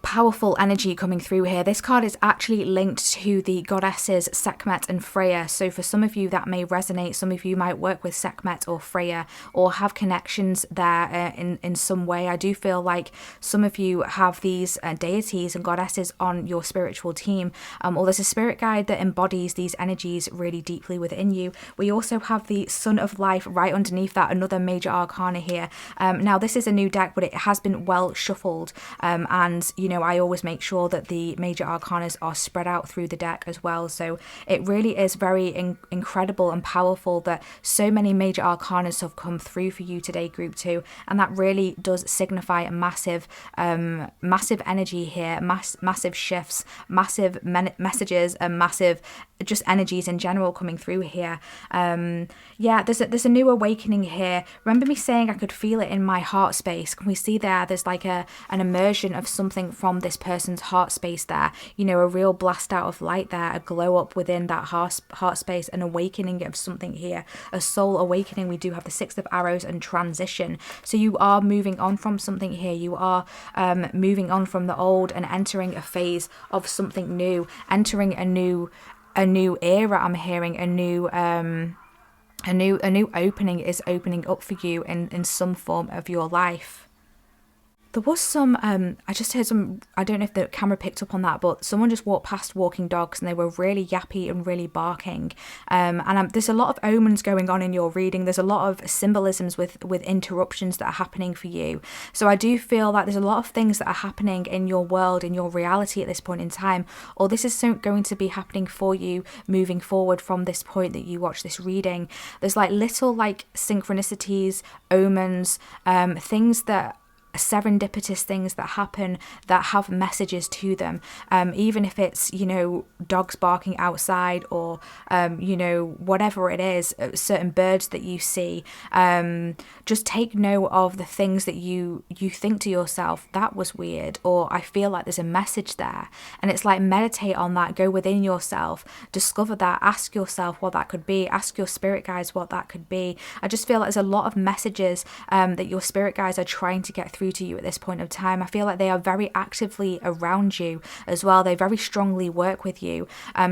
Speaker 1: powerful energy coming through here. This card is actually linked to the goddesses Sekhmet and Freya, so for some of you that may resonate. Some of you might work with Sekhmet or Freya or have connections there in some way. I do feel like some of you have these deities and goddesses on your spiritual team, or there's a spirit guide that embodies these energies really deeply within you. We also have the Sun of Life right underneath that, another major arcana here. Now this is a new deck, but it has been well shuffled, and you I always make sure that the major arcanas are spread out through the deck as well. So it really is very incredible and powerful that so many major arcanas have come through for you today, group 2, and that really does signify a massive energy here, massive shifts, massive messages, and massive just energies in general coming through here. There's a new awakening here. Remember me saying I could feel it in my heart space? Can we see there's like an immersion of something from this person's heart space there, a real blast out of light there, a glow up within that heart space, an awakening of something here, a soul awakening. We do have the 6 of arrows and transition, so you are moving on from something here. You are moving on from the old and entering a phase of something new, entering a new era. I'm hearing a new opening is opening up for you in some form of your life. There was some, I just heard some, I don't know if the camera picked up on that, but someone just walked past walking dogs and they were really yappy and really barking. There's a lot of omens going on in your reading. There's a lot of symbolisms with interruptions that are happening for you. So I do feel that there's a lot of things that are happening in your world, in your reality at this point in time, or this is going to be happening for you moving forward from this point that you watch this reading. There's like little like synchronicities, omens, things that serendipitous things that happen that have messages to them, even if it's dogs barking outside or whatever it is, certain birds that you see. Just take note of the things that you think to yourself, that was weird, or I feel like there's a message there, and it's like meditate on that, go within yourself, discover that, ask yourself what that could be, ask your spirit guides what that could be. I just feel like there's a lot of messages that your spirit guides are trying to get through to you at this point of time. I feel like they are very actively around you as well. They very strongly work with you.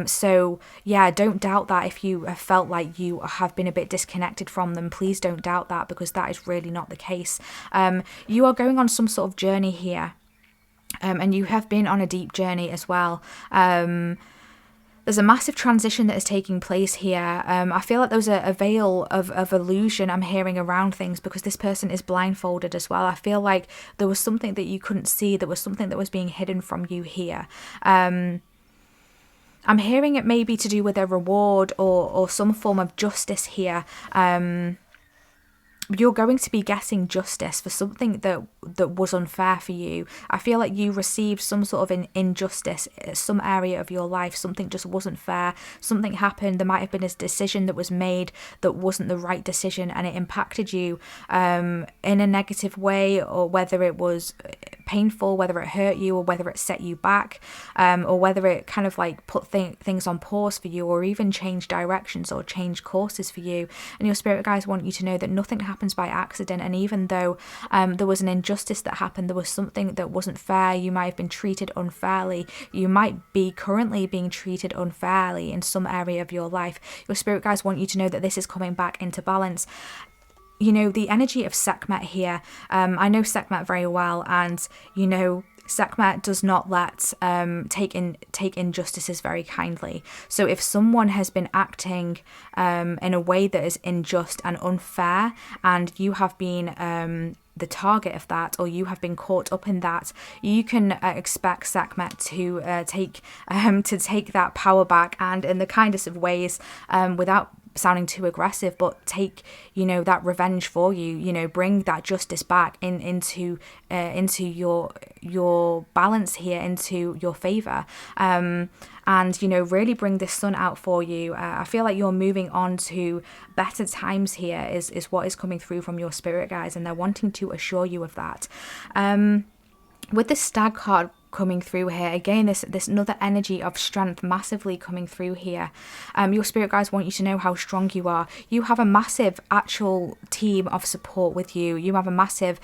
Speaker 1: So yeah, don't doubt that. If you have felt like you have been a bit disconnected from them, please don't doubt that, because that is really not the case. You are going on some sort of journey here, and you have been on a deep journey as well. There's a massive transition that is taking place here. I feel like there's a veil of illusion I'm hearing around things, because this person is blindfolded as well. I feel like there was something that you couldn't see. There was something that was being hidden from you here. I'm hearing it may be to do with a reward or some form of justice here. You're going to be getting justice for something that was unfair for you. I feel like you received some sort of an injustice in some area of your life. Something just wasn't fair. Something happened. There might have been a decision that was made that wasn't the right decision, and it impacted you in a negative way, or whether it was painful, whether it hurt you, or whether it set you back, or whether it kind of like put things on pause for you, or even change directions or change courses for you. And your spirit guides want you to know that nothing happens by accident, and even though there was an injustice that happened, there was something that wasn't fair, you might have been treated unfairly, you might be currently being treated unfairly in some area of your life, your spirit guides want you to know that this is coming back into balance. The energy of Sekhmet here, I know Sekhmet very well, and Sekhmet does not take injustices very kindly. So if someone has been acting in a way that is unjust and unfair, and you have been the target of that, or you have been caught up in that, you can expect Sekhmet to take that power back, and in the kindest of ways, without sounding too aggressive, but take that revenge for you, bring that justice back into your balance here, into your favor, and really bring this sun out for you. I feel like you're moving on to better times here is what is coming through from your spirit guides, and they're wanting to assure you of that. With the Stag card coming through here, again, this another energy of strength massively coming through here. Your spirit guides want you to know how strong you are. You have a massive actual team of support with you. You have a massive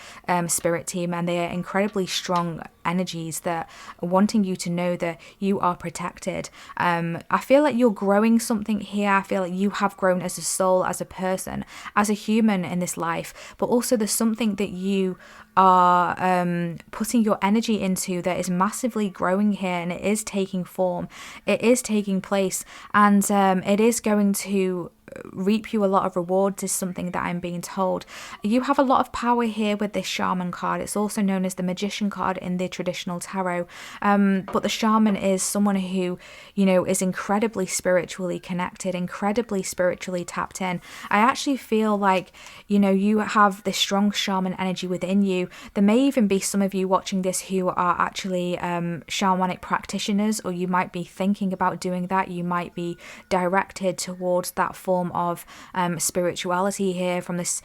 Speaker 1: spirit team, and they are incredibly strong energies that are wanting you to know that you are protected. I feel like you're growing something here. I feel like you have grown as a soul, as a person, as a human in this life, but also there's something that you are putting your energy into that is massively growing here, and it is taking form, it is taking place, and it is going to reap you a lot of rewards is something that I'm being told. You have a lot of power here with this shaman card. It's also known as the magician card in the traditional tarot. But the shaman is someone who, you know, is incredibly spiritually connected, incredibly spiritually tapped in. I actually feel like, you know, you have this strong shaman energy within you. There may even be some of you watching this who are actually shamanic practitioners, or you might be thinking about doing that. You might be directed towards that form of spirituality here, from this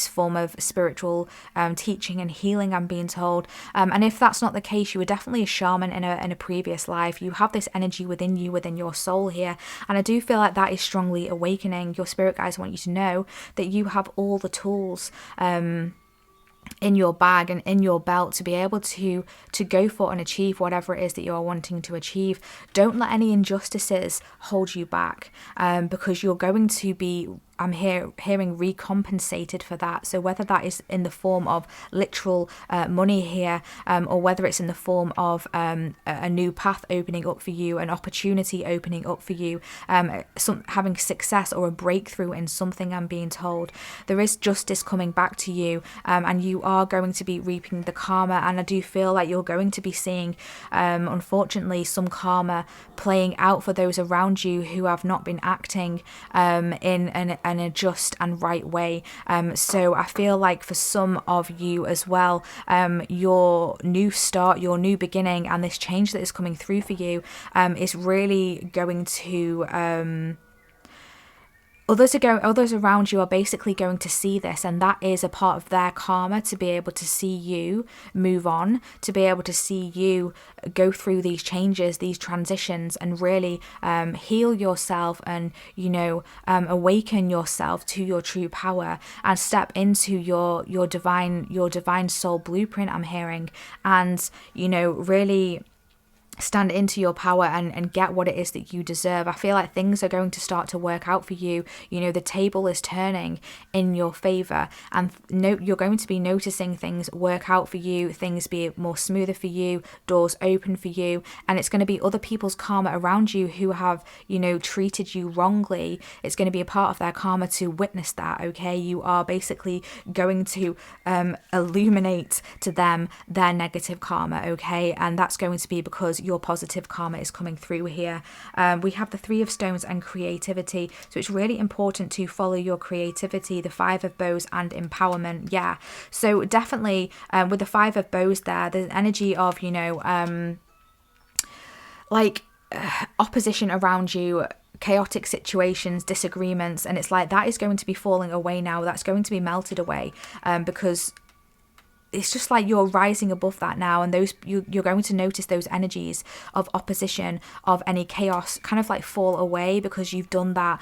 Speaker 1: form of spiritual teaching and healing, I'm being told. And if that's not the case, you were definitely a shaman in a previous life. You have this energy within you, within your soul here, and I do feel like that is strongly awakening. Your spirit guides want you to know that you have all the tools in your bag and in your belt to be able to go for and achieve whatever it is that you are wanting to achieve. Don't let any injustices hold you back, because you're going to be, I'm hearing, recompensated for that. So whether that is in the form of literal money here, or whether it's in the form of a new path opening up for you, an opportunity opening up for you, having success or a breakthrough in something, I'm being told. There is justice coming back to you, and you are going to be reaping the karma. And I do feel like you're going to be seeing, unfortunately, some karma playing out for those around you who have not been acting in a just and right way. So I feel like for some of you as well, your new start, your new beginning, and this change that is coming through for you is really going to others around you are basically going to see this, and that is a part of their karma, to be able to see you move on, to be able to see you go through these changes, these transitions, and really heal yourself, and, you know, awaken yourself to your true power and step into your divine soul blueprint, I'm hearing, and, you know, really stand into your power and get what it is that you deserve. I feel like things are going to start to work out for you. You know, the table is turning in your favor, and you're going to be noticing things work out for you, things be more smoother for you, doors open for you, and it's going to be other people's karma around you who have, you know, treated you wrongly. It's going to be a part of their karma to witness that, okay? You are basically going to illuminate to them their negative karma, okay? And that's going to be because your positive karma is coming through here. We have the Three of Stones and creativity, so it's really important to follow your creativity. The Five of Bows and empowerment, yeah. So definitely with the Five of Bows there's an energy of, you know, like opposition around you, chaotic situations, disagreements, and it's like that is going to be falling away now. That's going to be melted away, because it's just like you're rising above that now, and you're going to notice those energies of opposition, of any chaos, kind of like fall away, because you've done that.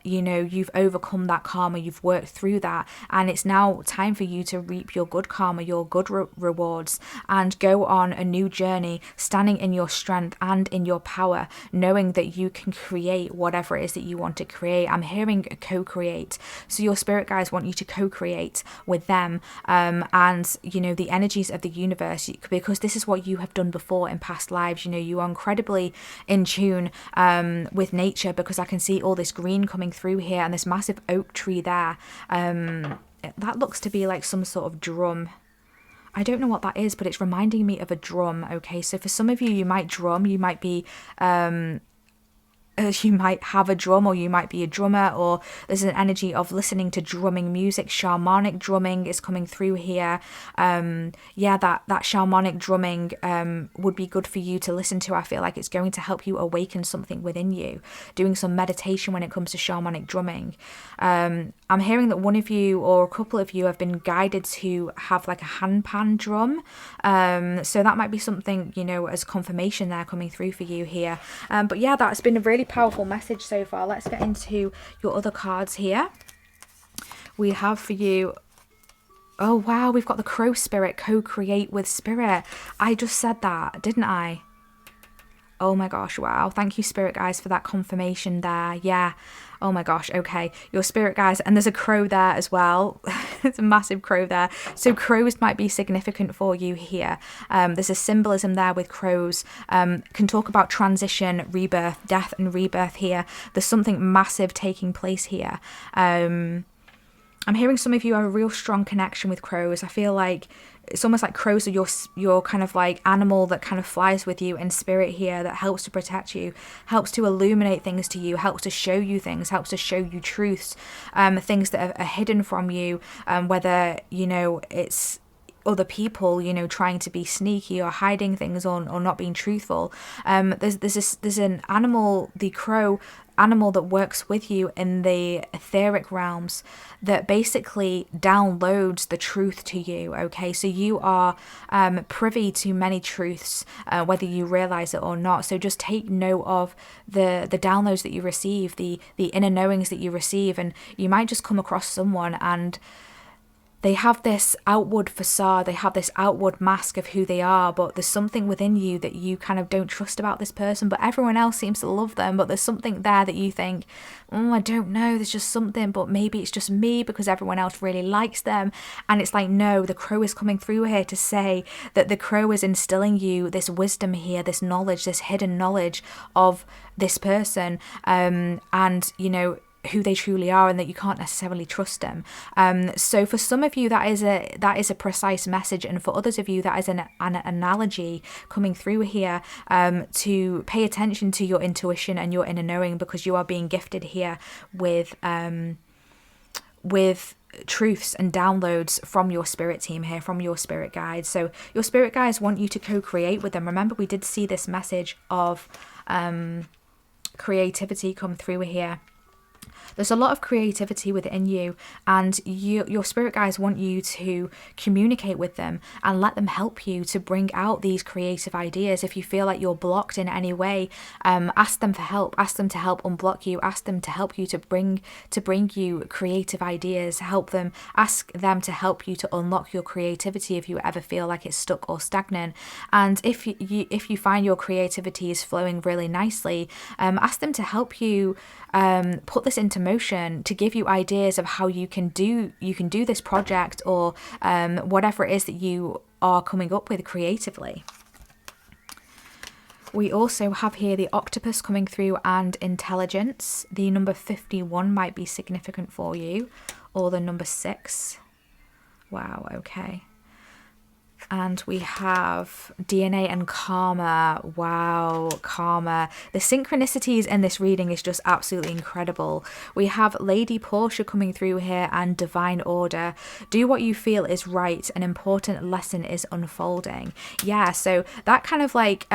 Speaker 1: You know, you've overcome that karma, you've worked through that, and it's now time for you to reap your good karma, your good rewards, and go on a new journey, standing in your strength and in your power, knowing that you can create whatever it is that you want to create. I'm hearing co-create, so your spirit guides want you to co-create with them, and, you know, the energies of the universe, because this is what you have done before in past lives. You know, you are incredibly in tune with nature, because I can see all this green coming through here, and this massive oak tree there. That looks to be like some sort of drum. I don't know what that is, but it's reminding me of a drum, okay? So for some of you, you might drum, you might be you might have a drum, or you might be a drummer, or there's an energy of listening to drumming music. Shamanic drumming is coming through here. Yeah, that shamanic drumming would be good for you to listen to. I feel like it's going to help you awaken something within you, doing some meditation when it comes to shamanic drumming. I'm hearing that one of you or a couple of you have been guided to have like a handpan drum, so that might be something, you know, as confirmation there coming through for you here. But yeah, that's been a really powerful message so far. Let's get into your other cards here. We have for you, oh wow, we've got the Crow Spirit, co-create with spirit. I just said that, didn't I? Oh my gosh, wow. Thank you, spirit guides, for that confirmation there. Yeah. Oh my gosh, okay. Your spirit guides, and there's a crow there as well. It's a massive crow there. So crows might be significant for you here. There's a symbolism there with crows. Can talk about transition, rebirth, death and rebirth here. There's something massive taking place here. I'm hearing some of you have a real strong connection with crows. I feel like it's almost like crows are your kind of like animal that kind of flies with you in spirit here, that helps to protect you, helps to illuminate things to you, helps to show you things, helps to show you truths, things that are hidden from you, whether, you know, it's other people, you know, trying to be sneaky or hiding things or not being truthful. There's an animal, the crow animal, that works with you in the etheric realms, that basically downloads the truth to you. Okay, so you are privy to many truths, whether you realize it or not. So just take note of the downloads that you receive, the inner knowings that you receive, and you might just come across someone and they have this outward facade, they have this outward mask of who they are, but there's something within you that you kind of don't trust about this person, but everyone else seems to love them, but there's something there that you think, oh, I don't know, there's just something, but maybe it's just me because everyone else really likes them. And it's like, no, the crow is coming through here to say that the crow is instilling you this wisdom here, this knowledge, this hidden knowledge of this person, and, you know, who they truly are, and that you can't necessarily trust them. So for some of you that is a precise message, and for others of you that is an analogy coming through here, to pay attention to your intuition and your inner knowing, because you are being gifted here with truths and downloads from your spirit team here, from your spirit guides. So your spirit guides want you to co-create with them. Remember, we did see this message of creativity come through here. There's a lot of creativity within you, and your spirit guides want you to communicate with them and let them help you to bring out these creative ideas. If you feel like you're blocked in any way, ask them for help. Ask them to help unblock you. Ask them to help you to bring you creative ideas. Ask them to help you to unlock your creativity if you ever feel like it's stuck or stagnant. And if you find your creativity is flowing really nicely, ask them to help you put this into motion, to give you ideas of how you can do this project, or whatever it is that you are coming up with creatively. We also have here the octopus coming through and intelligence. The number 51 might be significant for you, or the number 6. Wow, okay. And we have DNA and karma. Wow, karma. The synchronicities in this reading is just absolutely incredible. We have Lady Portia coming through here and divine order. Do what you feel is right. An important lesson is unfolding. Yeah, so that kind of like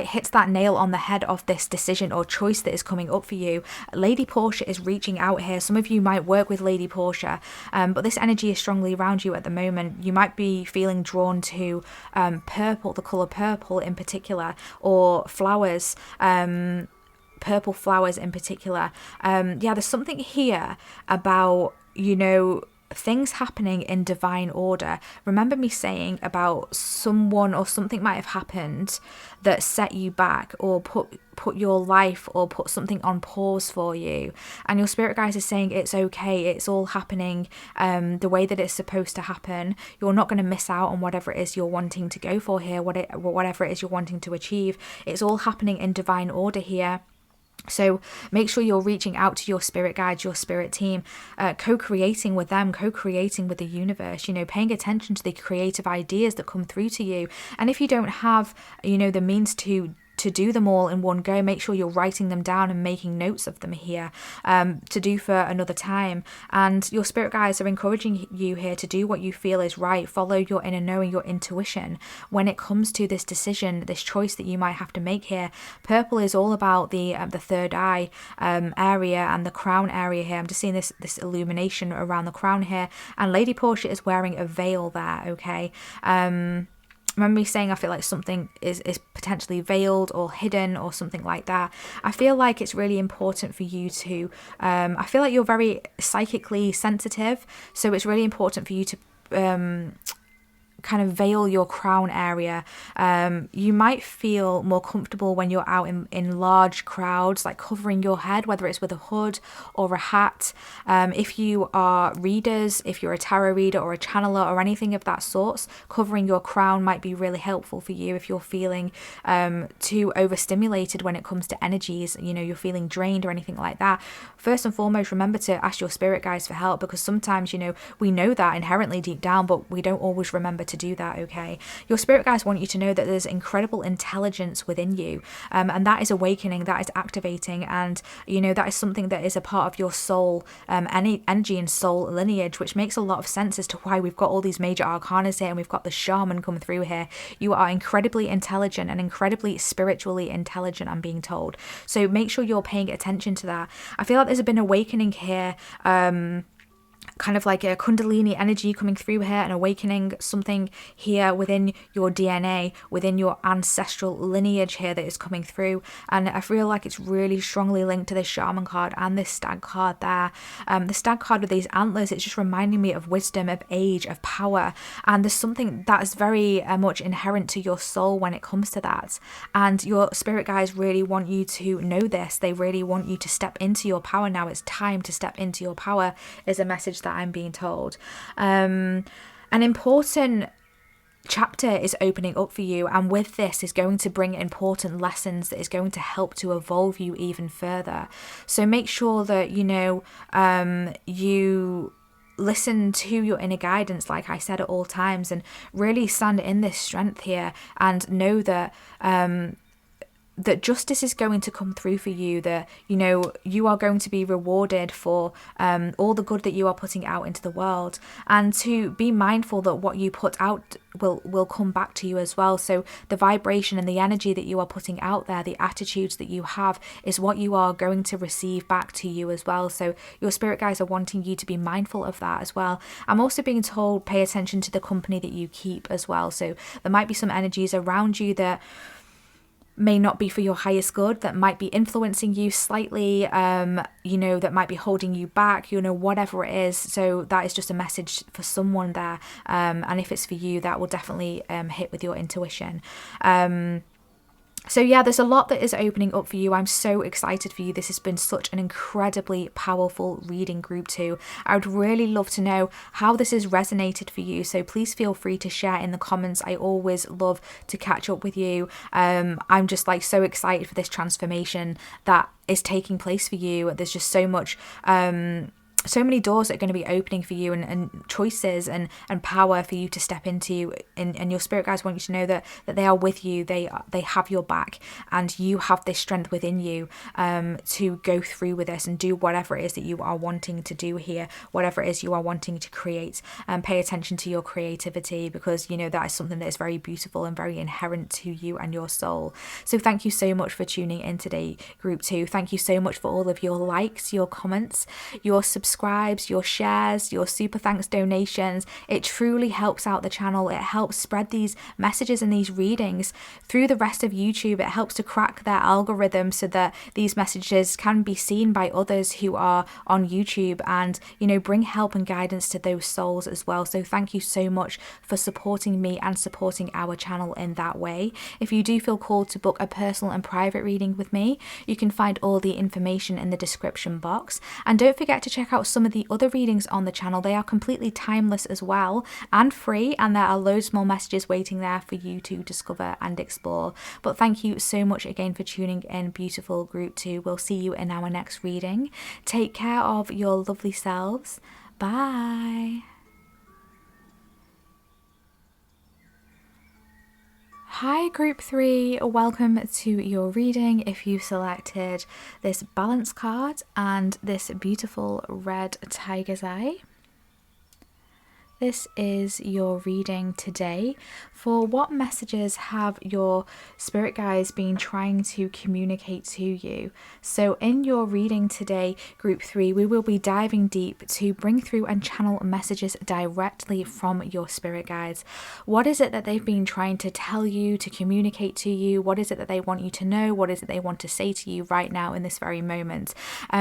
Speaker 1: hits that nail on the head of this decision or choice that is coming up for you. Lady Portia is reaching out here. Some of you might work with Lady Portia, but this energy is strongly around you at the moment. You might be feeling drawn to purple, the colour purple in particular, or flowers, purple flowers in particular. Yeah, there's something here about, you know, things happening in divine order. Remember me saying about someone or something might have happened that set you back, or put your life, or put something on pause for you, and your spirit guides are saying it's okay, it's all happening the way that it's supposed to happen. You're not going to miss out on whatever it is you're wanting to go for here, whatever it is you're wanting to achieve. It's all happening in divine order here. So make sure you're reaching out to your spirit guides, your spirit team, co-creating with them, co-creating with the universe, you know, paying attention to the creative ideas that come through to you. And if you don't have, you know, the means to do them all in one go, make sure you're writing them down and making notes of them here, to do for another time. And your spirit guides are encouraging you here to do what you feel is right. Follow your inner knowing, your intuition when it comes to this decision, this choice that you might have to make here. Purple is all about the third eye area and the crown area here. I'm just seeing this illumination around the crown here, and Lady Portia is wearing a veil there. Okay. Remember me saying I feel like something is potentially veiled or hidden or something like that. I feel like it's really important for you to, I feel like you're very psychically sensitive, so it's really important for you to kind of veil your crown area. You might feel more comfortable when you're out in large crowds, like covering your head, whether it's with a hood or a hat. If you are readers, if you're a tarot reader or a channeler or anything of that sort, covering your crown might be really helpful for you if you're feeling too overstimulated when it comes to energies, you're feeling drained or anything like that. First and foremost, remember to ask your spirit guides for help, because sometimes, we know that inherently deep down, but we don't always remember to do that. Okay, your spirit guides want you to know that there's incredible intelligence within you, and that is awakening, that is activating, and that is something that is a part of your soul energy and soul lineage, which makes a lot of sense as to why we've got all these major arcanas here and we've got the shaman come through here. You are incredibly intelligent and incredibly spiritually intelligent, I'm being told, so make sure you're paying attention to that. I feel like there's been awakening here, kind of like a kundalini energy coming through here and awakening something here within your DNA, within your ancestral lineage here that is coming through. And I feel like it's really strongly linked to this shaman card and this stag card there. The stag card with these antlers, it's just reminding me of wisdom, of age, of power. And there's something that is very much inherent to your soul when it comes to that. And your spirit guides really want you to know this. They really want you to step into your power now. It's time to step into your power is a message that I'm being told. An important chapter is opening up for you, and with this is going to bring important lessons that is going to help to evolve you even further. So make sure that you listen to your inner guidance, like I said, at all times, and really stand in this strength here and know that that justice is going to come through for you, that you are going to be rewarded for all the good that you are putting out into the world, and to be mindful that what you put out will come back to you as well. So the vibration and the energy that you are putting out there, the attitudes that you have, is what you are going to receive back to you as well. So your spirit guides are wanting you to be mindful of that as well. I'm also being told pay attention to the company that you keep as well. So there might be some energies around you that may not be for your highest good, that might be influencing you slightly, that might be holding you back, whatever it is. So that is just a message for someone there. And if it's for you, that will definitely hit with your intuition. So yeah, there's a lot that is opening up for you. I'm so excited for you. This has been such an incredibly powerful reading, group 2. I would really love to know how this has resonated for you. So please feel free to share in the comments. I always love to catch up with you. I'm just so excited for this transformation that is taking place for you. There's just so much so many doors that are going to be opening for you, and choices and power for you to step into, and your spirit guides want you to know that they are with you. They have your back, and you have this strength within you to go through with this and do whatever it is that you are wanting to do here, whatever it is you are wanting to create. Pay attention to your creativity, because that is something that is very beautiful and very inherent to you and your soul. So thank you so much for tuning in today, group 2. Thank you so much for all of your likes, your comments, your subscribes, your shares, your super thanks donations. It truly helps out the channel. It helps spread these messages and these readings through the rest of YouTube. It helps to crack their algorithm so that these messages can be seen by others who are on YouTube, and bring help and guidance to those souls as well. So thank you so much for supporting me and supporting our channel in that way. If you do feel called to book a personal and private reading with me, you can find all the information in the description box. And don't forget to check out some of the other readings on the channel. They are completely timeless as well and free, and there are loads more messages waiting there for you to discover and explore. But thank you so much again for tuning in, beautiful group 2. We'll see you in our next reading. Take care of your lovely selves. Bye. Hi group 3, welcome to your reading. If you selected this balance card and this beautiful red tiger's eye, this is your reading today. For what messages have your spirit guides been trying to communicate to you? So in your reading today, group 3, we will be diving deep to bring through and channel messages directly from your spirit guides. What is it that they've been trying to tell you, to communicate to you? What is it that they want you to know? What is it they want to say to you right now in this very moment?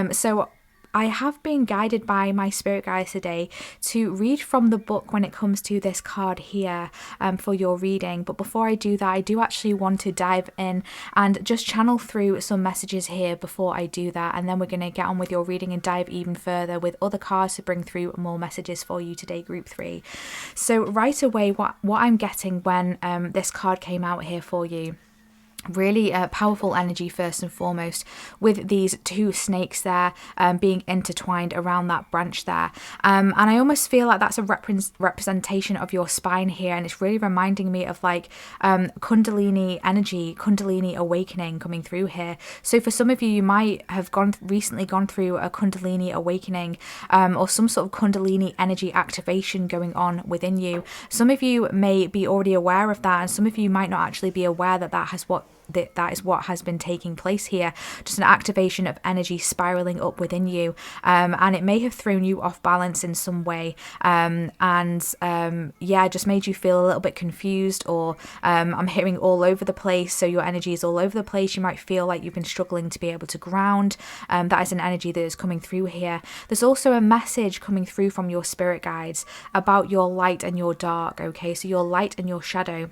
Speaker 1: So I have been guided by my spirit guides today to read from the book when it comes to this card here for your reading. But before I do that, I do actually want to dive in and just channel through some messages here before I do that. And then we're going to get on with your reading and dive even further with other cards to bring through more messages for you today, group 3. So right away, what I'm getting when this card came out here for you, really powerful energy first and foremost, with these two snakes there being intertwined around that branch there, and I almost feel like that's a representation of your spine here, and it's really reminding me of like Kundalini energy, Kundalini awakening coming through here. So for some of you, you might have recently gone through a Kundalini awakening or some sort of Kundalini energy activation going on within you. Some of you may be already aware of that, and some of you might not actually be aware that that is what has been taking place here. Just an activation of energy spiraling up within you, and it may have thrown you off balance in some way, just made you feel a little bit confused, or I'm hearing all over the place. So your energy is all over the place. You might feel like you've been struggling to be able to ground. That is an energy that is coming through here. There's also a message coming through from your spirit guides about your light and your dark. Okay, so your light and your shadow.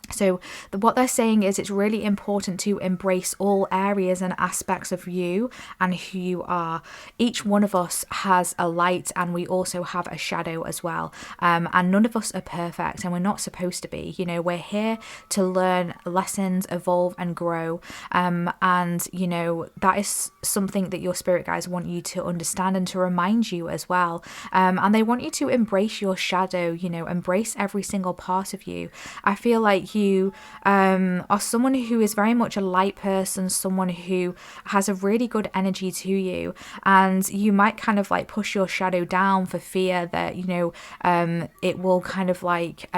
Speaker 1: So what they're saying is it's really important to embrace all areas and aspects of you and who you are. Each one of us has a light, and we also have a shadow as well. And none of us are perfect, and we're not supposed to be. You know, we're here to learn lessons, evolve and grow. And, you know, that is something that your spirit guides want you to understand and to remind you as well. And they want you to embrace your shadow, you know, embrace every single part of you. I feel like you are someone who is very much a light person, someone who has a really good energy to you, and you might kind of like push your shadow down for fear that, you know, it will kind of like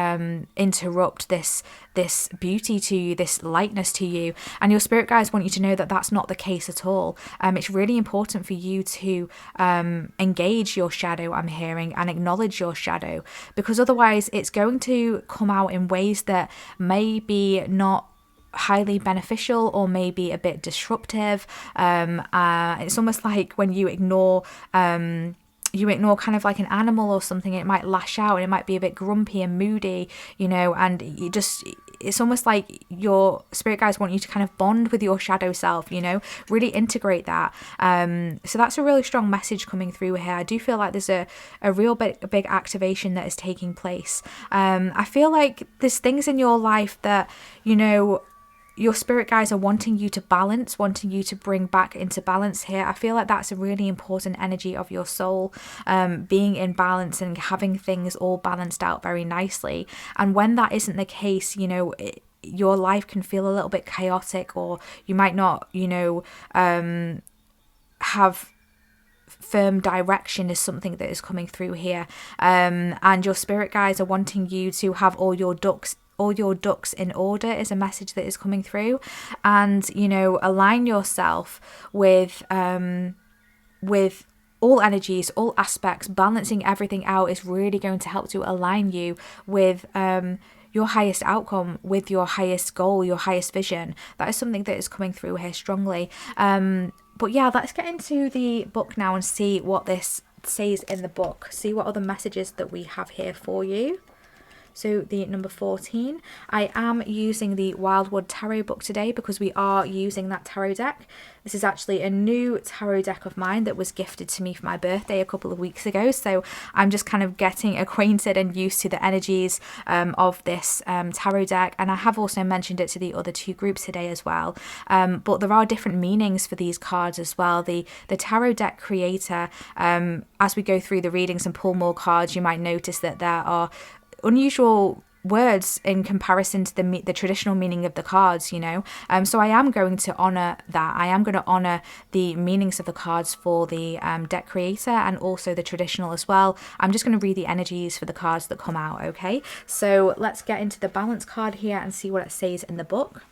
Speaker 1: interrupt this beauty to you, this lightness to you. And your spirit guides want you to know that that's not the case at all. It's really important for you to engage your shadow, I'm hearing, and acknowledge your shadow, because otherwise it's going to come out in ways that may be not highly beneficial or maybe a bit disruptive. It's almost like when you ignore kind of like an animal or something, it might lash out and it might be a bit grumpy and moody, you know, and it's almost like your spirit guides want you to kind of bond with your shadow self, you know, really integrate that. So that's a really strong message coming through here. I do feel like there's a real big activation that is taking place. I feel like there's things in your life that, you know, your spirit guides are wanting you to balance, wanting you to bring back into balance here. I feel like that's a really important energy of your soul, being in balance and having things all balanced out very nicely. And when that isn't the case, you know, your life can feel a little bit chaotic, or you might not, you know, have firm direction is something that is coming through here. And your spirit guides are wanting you to have all your ducks in order is a message that is coming through, and, you know, align yourself with all energies, all aspects. Balancing everything out is really going to help to align you with your highest outcome, with your highest goal, your highest vision. That is something that is coming through here strongly. But yeah, let's get into the book now and see what this says in the book, see what other messages that we have here for you. So the number 14, I am using the Wildwood Tarot book today because we are using that tarot deck. This is actually a new tarot deck of mine that was gifted to me for my birthday a couple of weeks ago. So I'm just kind of getting acquainted and used to the energies of this tarot deck. And I have also mentioned it to the other two groups today as well. But there are different meanings for these cards as well. The tarot deck creator, as we go through the readings and pull more cards, you might notice that there are unusual words in comparison to the traditional meaning of the cards, you know. So I am going to honor that. I am going to honor the meanings of the cards for the deck creator and also the traditional as well. I'm just going to read the energies for the cards that come out, okay? So let's get into the balance card here and see what it says in the book.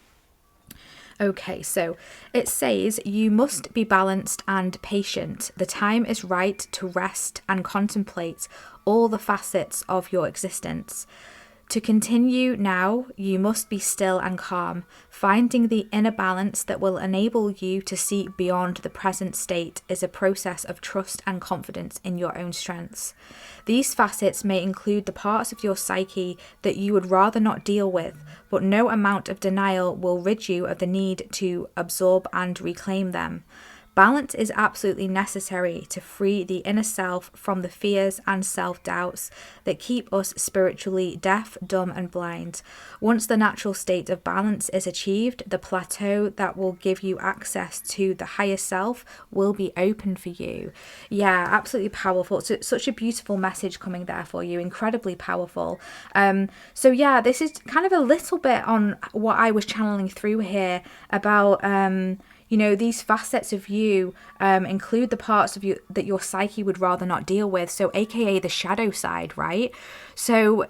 Speaker 1: Okay, so it says, you must be balanced and patient. The time is right to rest and contemplate all the facets of your existence. To continue now, you must be still and calm, finding the inner balance that will enable you to see beyond the present state is a process of trust and confidence in your own strengths. These facets may include the parts of your psyche that you would rather not deal with, but no amount of denial will rid you of the need to absorb and reclaim them. Balance is absolutely necessary to free the inner self from the fears and self-doubts that keep us spiritually deaf, dumb, and blind. Once the natural state of balance is achieved, the plateau that will give you access to the higher self will be open for you. Yeah, absolutely powerful. So, such a beautiful message coming there for you, incredibly powerful. So yeah, this is kind of a little bit on what I was channeling through here about you know, these facets of you include the parts of you that your psyche would rather not deal with. So aka the shadow side, right? So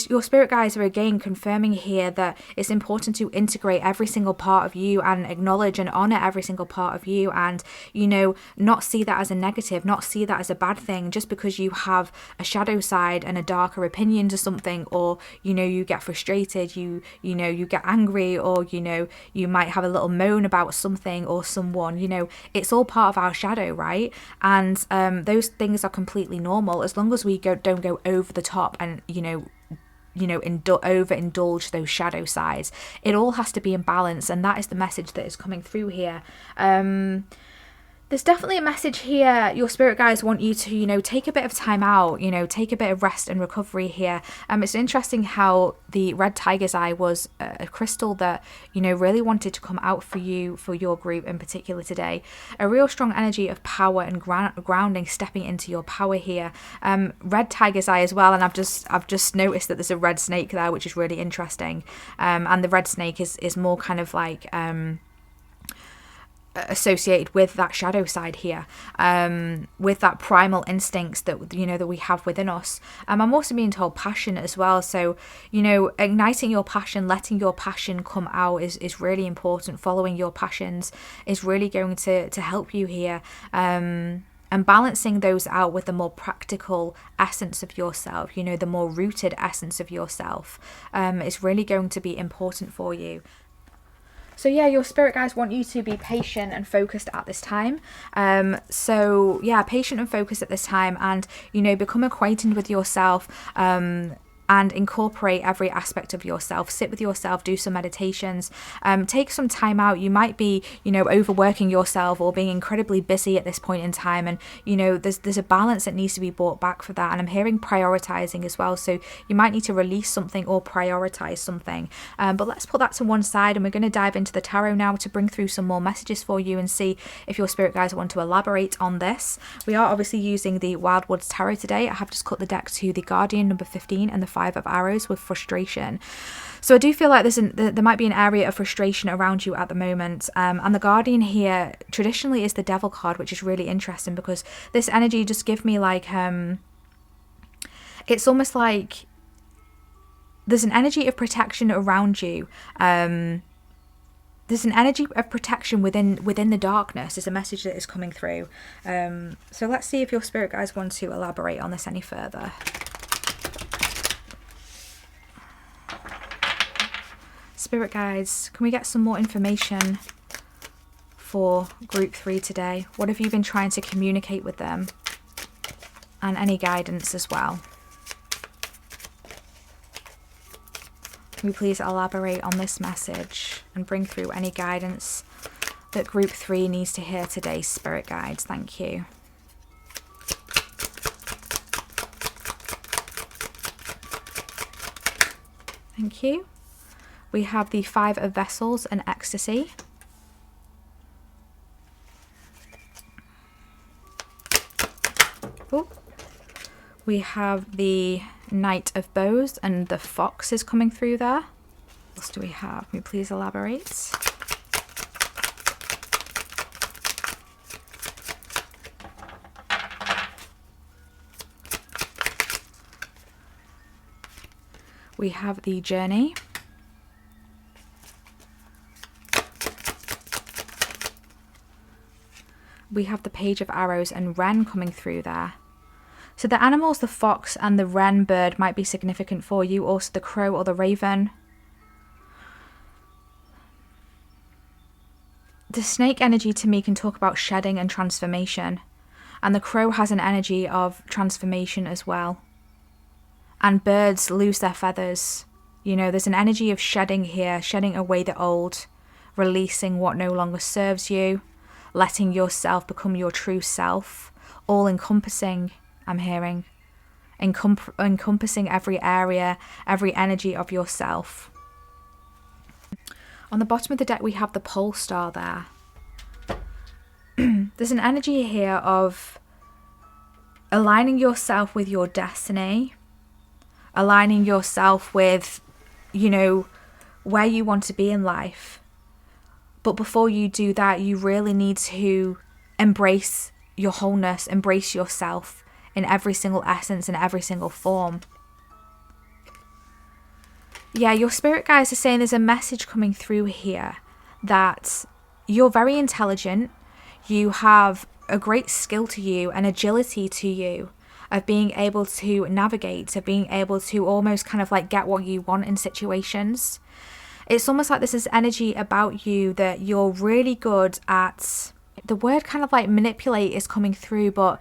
Speaker 1: your spirit guides are again confirming here that it's important to integrate every single part of you and acknowledge and honor every single part of you, and, you know, not see that as a negative, not see that as a bad thing just because you have a shadow side and a darker opinion to something, or, you know, you get frustrated, you know, you get angry, or, you know, you might have a little moan about something or someone. You know, it's all part of our shadow, right? And those things are completely normal as long as we don't go over the top and, you know, overindulge those shadow sides. It all has to be in balance, and that is the message that is coming through here. There's definitely a message here. Your spirit guides want you to, you know, take a bit of time out, you know, take a bit of rest and recovery here. It's interesting how the red tiger's eye was a crystal that, you know, really wanted to come out for you, for your group in particular today. A real strong energy of power and grounding, stepping into your power here. Red tiger's eye as well, and I've just noticed that there's a red snake there, which is really interesting. And the red snake is more kind of like associated with that shadow side here, with that primal instincts that, you know, that we have within us. I'm also being told passion as well. So, you know, igniting your passion, letting your passion come out is really important. Following your passions is really going to help you here. And balancing those out with the more practical essence of yourself, you know, the more rooted essence of yourself, is really going to be important for you. So yeah, your spirit guides want you to be patient and focused at this time. So yeah, patient and focused at this time, and, you know, become acquainted with yourself, and incorporate every aspect of yourself. Sit with yourself, do some meditations, take some time out. You might be, you know, overworking yourself or being incredibly busy at this point in time, and, you know, there's a balance that needs to be brought back for that. And I'm hearing prioritizing as well, so you might need to release something or prioritize something. But let's put that to one side, and we're going to dive into the tarot now to bring through some more messages for you and see if your spirit guides want to elaborate on this. We are obviously using the Wildwoods Tarot today. I have just cut the deck to the Guardian number 15 and the 5 of Arrows with frustration. So I do feel like there might be an area of frustration around you at the moment. And the Guardian here traditionally is the Devil card, which is really interesting because this energy just gives me like, it's almost like there's an energy of protection around you. There's an energy of protection within the darkness is a message that is coming through. So let's see if your spirit guides want to elaborate on this any further. Spirit guides, can we get some more information for group 3 today? What have you been trying to communicate with them? And any guidance as well. Can we please elaborate on this message and bring through any guidance that group 3 needs to hear today, spirit guides? Thank you. Thank you. We have the 5 of Vessels and Ecstasy. Ooh. We have the Knight of Bows and the Fox is coming through there. What else do we have? Can you please elaborate? We have the Journey. We have the Page of Arrows and Wren coming through there. So the animals, the fox and the wren bird might be significant for you. Also the crow or the raven. The snake energy to me can talk about shedding and transformation. And the crow has an energy of transformation as well. And birds lose their feathers. You know, there's an energy of shedding here, shedding away the old, releasing what no longer serves you, letting yourself become your true self, all encompassing, I'm hearing, encompassing every area, every energy of yourself. On the bottom of the deck, we have the pole star there. There's an energy here of aligning yourself with your destiny, aligning yourself with, you know, where you want to be in life. But before you do that, you really need to embrace your wholeness, embrace yourself in every single essence, in every single form. Yeah, your spirit guides are saying there's a message coming through here that you're very intelligent. You have a great skill to you, an agility to you of being able to navigate, of being able to almost kind of like get what you want in situations. It's almost like there's this energy about you that you're really good at. The word kind of like manipulate is coming through, but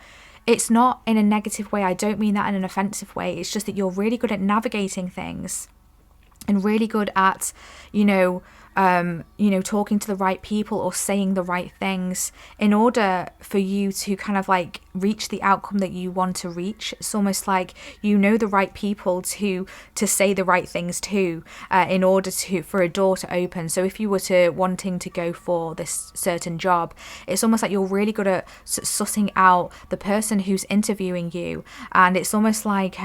Speaker 1: it's not in a negative way. I don't mean that in an offensive way. It's just that you're really good at navigating things and really good at, talking to the right people or saying the right things in order for you to kind of like reach the outcome that you want to reach. It's almost like you know the right people to say the right things to in order for a door to open. So if you were to wanting to go for this certain job, it's almost like you're really good at sussing out the person who's interviewing you, and it's almost like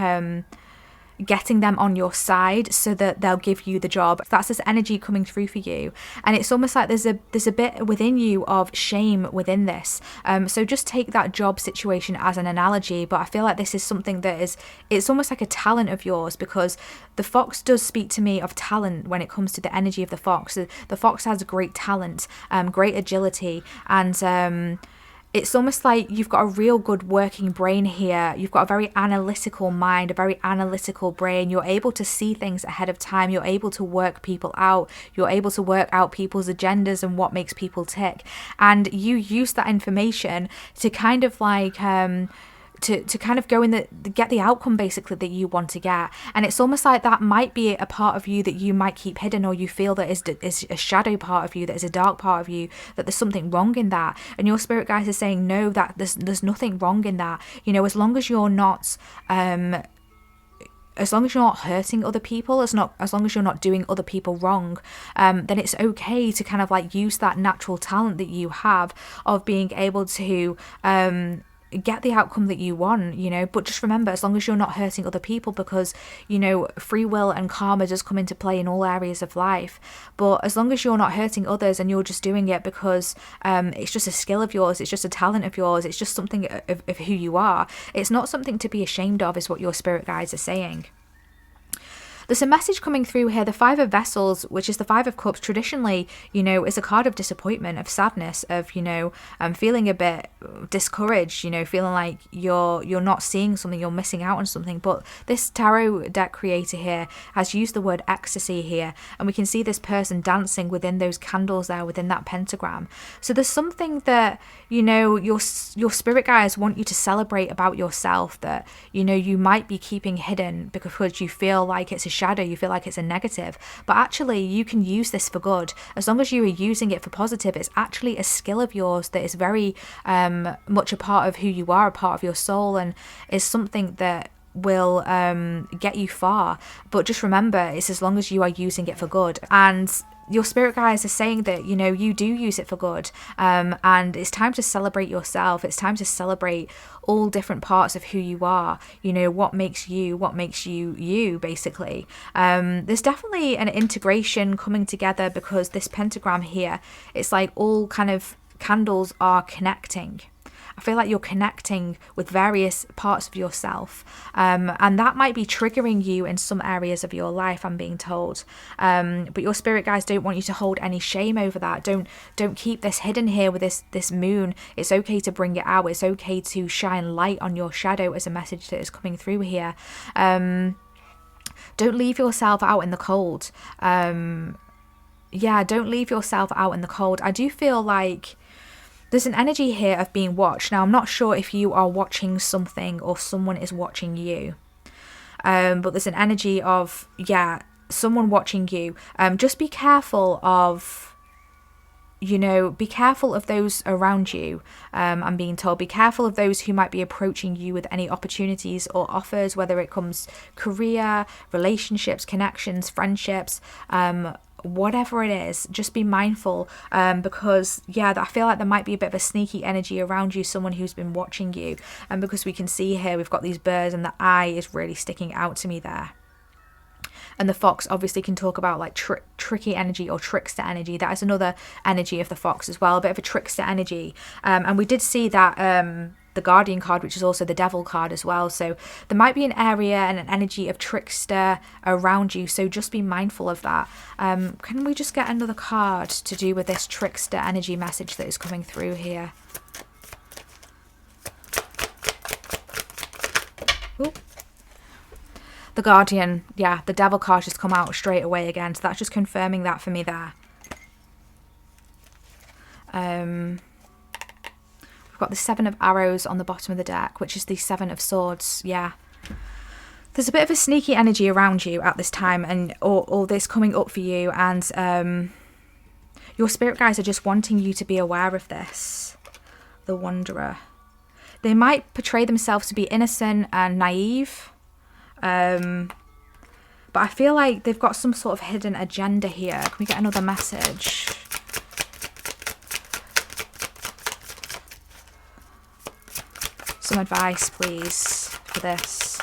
Speaker 1: getting them on your side so that they'll give you the job. That's this energy coming through for you, and it's almost like there's a bit within you of shame within this. So just take that job situation as an analogy, but I feel like this is something that it's almost like a talent of yours, because the fox does speak to me of talent when it comes to the energy of the fox. The fox has great talent, great agility, and it's almost like you've got a real good working brain here. You've got a very analytical mind, a very analytical brain. You're able to see things ahead of time. You're able to work people out. You're able to work out people's agendas and what makes people tick. And you use that information to kind of like to kind of go in get the outcome basically that you want to get. And it's almost like that might be a part of you that you might keep hidden, or you feel that is a shadow part of you, that is a dark part of you, that there's something wrong in that. And your spirit guides are saying no, that there's nothing wrong in that. As long as you're not hurting other people, as long as you're not doing other people wrong, then it's okay to kind of like use that natural talent that you have of being able to get the outcome that you want, but just remember, as long as you're not hurting other people, because free will and karma does come into play in all areas of life. But as long as you're not hurting others and you're just doing it because it's just a skill of yours, it's just a talent of yours, it's just something of who you are, it's not something to be ashamed of, is what your spirit guides are saying. There's a message coming through here. The Five of Vessels, which is the Five of Cups, traditionally, is a card of disappointment, of sadness, of, feeling a bit discouraged, feeling like you're not seeing something, you're missing out on something. But this tarot deck creator here has used the word ecstasy here, and we can see this person dancing within those candles there, within that pentagram. So there's something that, your spirit guides want you to celebrate about yourself, that, you might be keeping hidden because you feel like it's a shadow, you feel like it's a negative, but actually you can use this for good. As long as you are using it for positive, it's actually a skill of yours that is very much a part of who you are, a part of your soul, and is something that will get you far. But just remember, it's as long as you are using it for good. And your spirit guides are saying that, you do use it for good, and it's time to celebrate yourself. It's time to celebrate all different parts of who you are, what makes you basically. There's definitely an integration coming together, because this pentagram here, it's like all kind of candles are connecting. I feel like you're connecting with various parts of yourself, and that might be triggering you in some areas of your life, I'm being told. But your spirit guides don't want you to hold any shame over that. Don't keep this hidden here with this moon. It's okay to bring it out. It's okay to shine light on your shadow, as a message that is coming through here. Don't leave yourself out in the cold. Yeah, don't leave yourself out in the cold. I do feel like there's an energy here of being watched. Now, I'm not sure if you are watching something or someone is watching you. But there's an energy of, yeah, someone watching you. Just be careful of, be careful of those around you. I'm being told, be careful of those who might be approaching you with any opportunities or offers, whether it comes career, relationships, connections, friendships, whatever it is. Just be mindful, because I feel like there might be a bit of a sneaky energy around you, someone who's been watching you. And because we can see here, we've got these birds and the eye is really sticking out to me there. And the fox obviously can talk about like tricky energy or trickster energy. That is another energy of the fox as well, a bit of a trickster energy. And we did see that the Guardian card, which is also the Devil card as well. So there might be an area and an energy of trickster around you. So just be mindful of that. Can we just get another card to do with this trickster energy message that is coming through here? Ooh. The Guardian, yeah, the Devil card just come out straight away again. So that's just confirming that for me there. We've got the Seven of Arrows on the bottom of the deck, which is the Seven of Swords, yeah. There's a bit of a sneaky energy around you at this time, and all this coming up for you. And your spirit guides are just wanting you to be aware of this. The Wanderer. They might portray themselves to be innocent and naive. But I feel like they've got some sort of hidden agenda here. Can we get another message? Some advice, please, for this.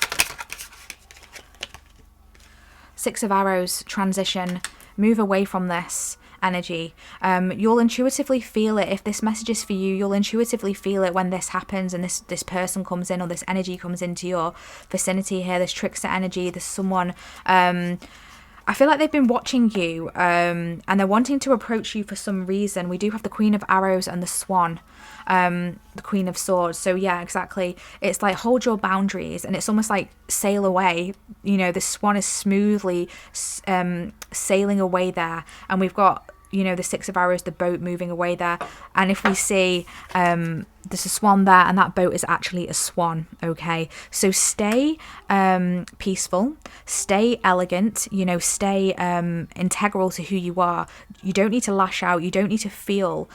Speaker 1: Six of Arrows, transition. Move away from this energy. You'll intuitively feel it. If this message is for you, you'll intuitively feel it when this happens and this person comes in, or this energy comes into your vicinity here, this trickster energy. There's someone, I feel like they've been watching you, and they're wanting to approach you for some reason. We do have the Queen of Arrows and the Swan, the Queen of Swords. So yeah, exactly. It's like hold your boundaries, and it's almost like sail away. The Swan is smoothly sailing away there, and we've got the Six of Arrows, the boat moving away there. And if we see there's a swan there, and that boat is actually a swan. Okay, so stay peaceful, stay elegant, stay integral to who you are. You don't need to lash out, you don't need to feel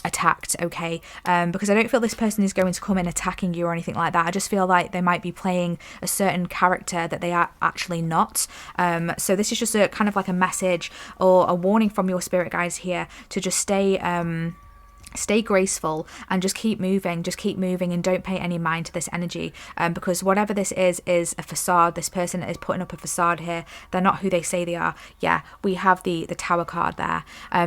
Speaker 1: attacked, okay? Because I don't feel this person is going to come in attacking you or anything like that. I just feel like they might be playing a certain character that they are actually not. So this is just a kind of like a message or a warning from your spirit guides here to just stay graceful and just keep moving, and don't pay any mind to this energy, because whatever this is a facade. This person is putting up a facade here. They're not who they say they are. Yeah, we have the Tower card there.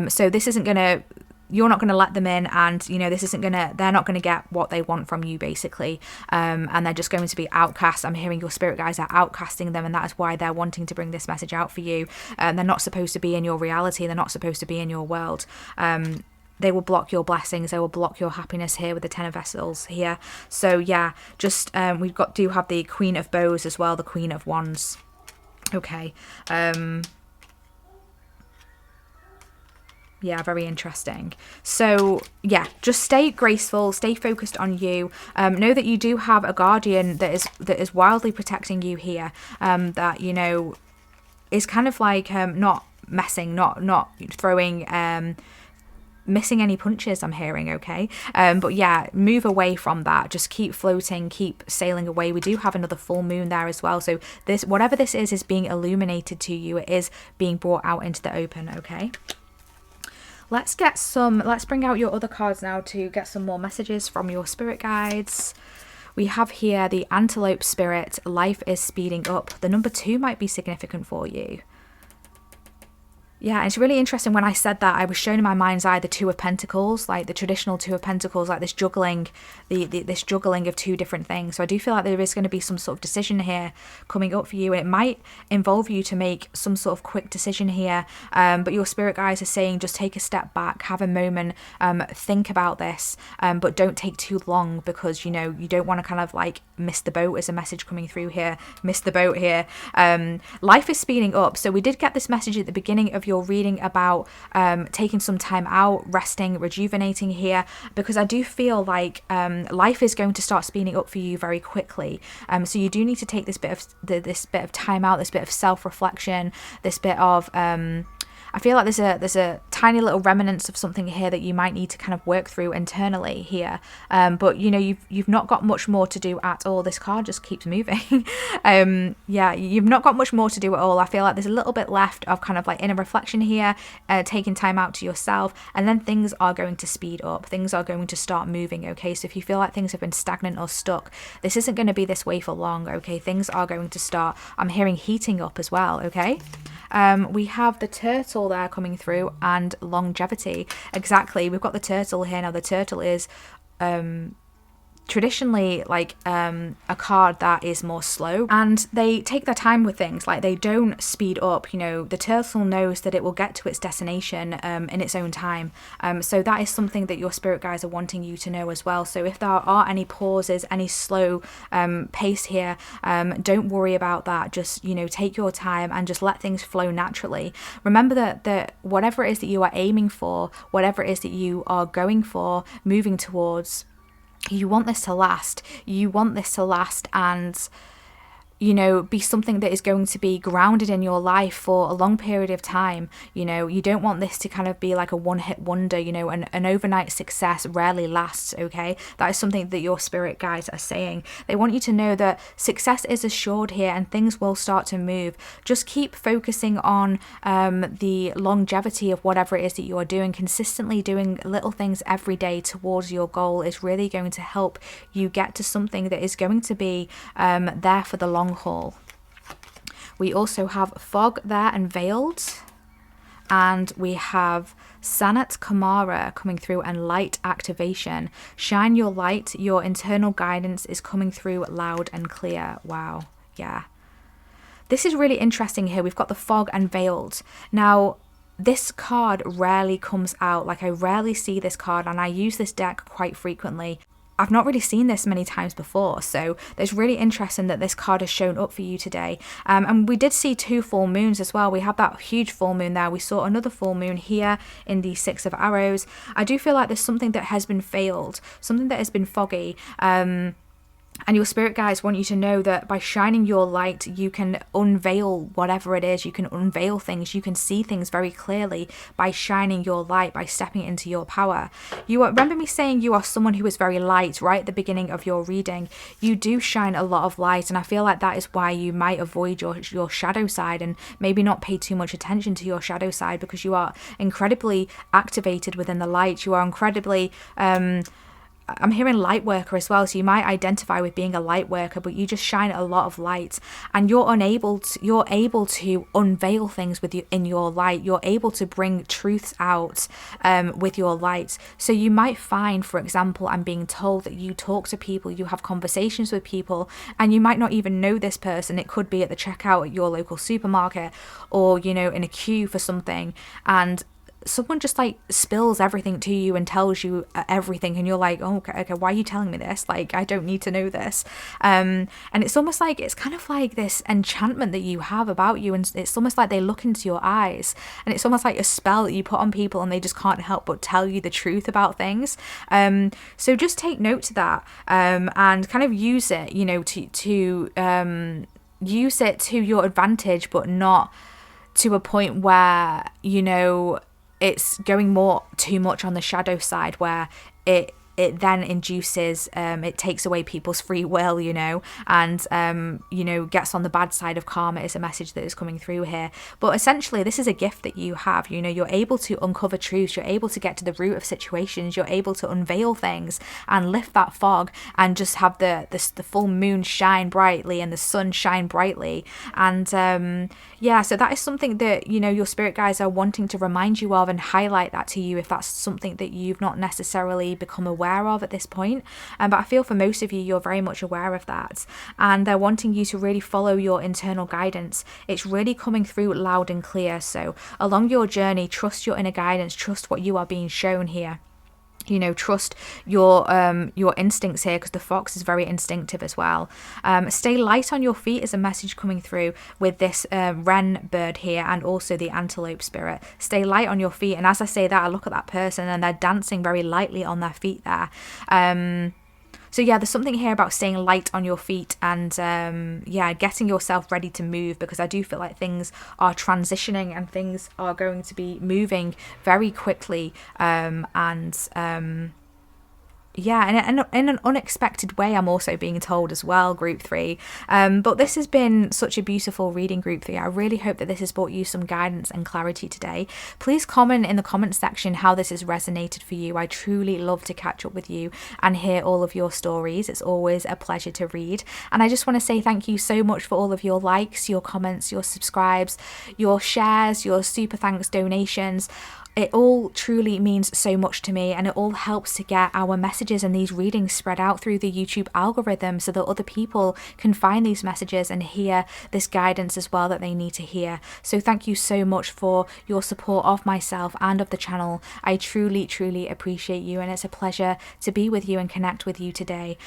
Speaker 1: So this isn't gonna, you're not going to let them in, and they're not going to get what they want from you, basically, and they're just going to be outcast. I'm hearing your spirit guides are outcasting them, and that is why they're wanting to bring this message out for you. They're not supposed to be in your reality. They're not supposed to be in your world. They will block your blessings. They will block your happiness here with the Ten of Vessels here. So yeah, just we do have the Queen of Bows as well, the Queen of Wands. Okay. Yeah, very interesting. So yeah, just stay graceful, stay focused on you. Know that you do have a guardian that is wildly protecting you here. That is kind of like not messing, not throwing, missing any punches, I'm hearing, okay? But yeah, move away from that. Just keep floating, keep sailing away. We do have another full moon there as well. So this, whatever this is being illuminated to you. It is being brought out into the open, okay? Let's bring out your other cards now to get some more messages from your spirit guides. We have here the Antelope Spirit. Life is speeding up. The number 2 might be significant for you. Yeah, it's really interesting. When I said that, I was shown in my mind's eye the Two of Pentacles, like the traditional Two of Pentacles, like this juggling, this juggling of two different things. So I do feel like there is going to be some sort of decision here coming up for you, and it might involve you to make some sort of quick decision here. But your spirit guides are saying just take a step back, have a moment, think about this, but don't take too long, because you know you don't want to kind of like miss the boat. As a message coming through here, miss the boat here. Life is speeding up. So we did get this message at the beginning of your reading about taking some time out, resting, rejuvenating here, because I do feel like life is going to start speeding up for you very quickly. So you do need to take this bit of time out, this bit of self-reflection, this bit of I feel like there's a tiny little remnants of something here that you might need to kind of work through internally here. But you know, you've not got much more to do at all. This card just keeps moving. Yeah, you've not got much more to do at all. I feel like there's a little bit left of kind of like inner reflection here, taking time out to yourself, and then things are going to speed up. Things are going to start moving, okay? So if you feel like things have been stagnant or stuck, this isn't going to be this way for long, okay? Things are going to start, I'm hearing, heating up as well, okay? We have the turtle there coming through, and longevity. Exactly, we've got the turtle here. Now the turtle is traditionally like a card that is more slow, and they take their time with things. Like they don't speed up. You know, the turtle knows that it will get to its destination in its own time. So that is something that your spirit guides are wanting you to know as well. So if there are any pauses, any slow pace here, don't worry about that. Just, you know, take your time and just let things flow naturally. Remember that whatever it is that you are aiming for, whatever it is that you are going for, moving towards, you want this to last. You want this to last and, you know, be something that is going to be grounded in your life for a long period of time. You know, you don't want this to kind of be like a one-hit wonder. You know, an overnight success rarely lasts, okay? That is something that your spirit guides are saying. They want you to know that success is assured here and things will start to move. Just keep focusing on the longevity of whatever it is that you are doing. Consistently doing little things every day towards your goal is really going to help you get to something that is going to be there for the long haul. We also have fog there and veiled, and we have Sanat Kumara coming through and light activation. Shine your light. Your internal guidance is coming through loud and clear. Wow. Yeah, this is really interesting here. We've got the fog and veiled. Now this card rarely comes out. Like I rarely see this card, and I use this deck quite frequently. I've not really seen this many times before, so it's really interesting that this card has shown up for you today. And we did see 2 full moons as well. We have that huge full moon there. We saw another full moon here in the 6 of arrows. I do feel like there's something that has been veiled, something that has been foggy. And your spirit guides want you to know that by shining your light, you can unveil whatever it is. You can unveil things. You can see things very clearly by shining your light, by stepping into your power. You remember me saying you are someone who is very light right at the beginning of your reading. You do shine a lot of light, and I feel like that is why you might avoid your shadow side and maybe not pay too much attention to your shadow side, because you are incredibly activated within the light. You are incredibly I'm hearing light worker as well, so you might identify with being a light worker, but you just shine a lot of light, and you're able to unveil things with you in your light. You're able to bring truths out with your light. So you might find, for example, I'm being told that you talk to people, you have conversations with people, and you might not even know this person. It could be at the checkout at your local supermarket, or, you know, in a queue for something, and someone just like spills everything to you and tells you everything, and you're like, oh, okay, why are you telling me this? Like, I don't need to know this. And it's almost like, it's kind of like this enchantment that you have about you, and it's almost like they look into your eyes, and it's almost like a spell that you put on people, and they just can't help but tell you the truth about things. So just take note to that, and kind of use it, you know, to use it to your advantage, but not to a point where, you know, it's going too much on the shadow side, where it it then induces, it takes away people's free will, and, gets on the bad side of karma is a message that is coming through here. But essentially, this is a gift that you have. You're able to uncover truths, you're able to get to the root of situations, you're able to unveil things and lift that fog and just have the full moon shine brightly and the sun shine brightly. And so that is something that, your spirit guides are wanting to remind you of and highlight that to you if that's something that you've not necessarily become aware of at this point. But I feel for most of you, you're very much aware of that, and they're wanting you to really follow your internal guidance. It's really coming through loud and clear. So along your journey, trust your inner guidance, trust what you are being shown here. Trust your instincts here, because the fox is very instinctive as well. Stay light on your feet is a message coming through with this wren bird here, and also the antelope spirit. Stay light on your feet. And as I say that, I look at that person and they're dancing very lightly on their feet there. So yeah, there's something here about staying light on your feet and getting yourself ready to move, because I do feel like things are transitioning and things are going to be moving very quickly, in an unexpected way, I'm also being told as well, Group 3. But this has been such a beautiful reading, Group 3. I really hope that this has brought you some guidance and clarity today. Please comment in the comment section how this has resonated for you. I truly love to catch up with you and hear all of your stories. It's always a pleasure to read. And I just want to say thank you so much for all of your likes, your comments, your subscribes, your shares, your super thanks donations. It all truly means so much to me, and it all helps to get our messages and these readings spread out through the YouTube algorithm so that other people can find these messages and hear this guidance as well that they need to hear. So thank you so much for your support of myself and of the channel. I truly, truly appreciate you, and it's a pleasure to be with you and connect with you today.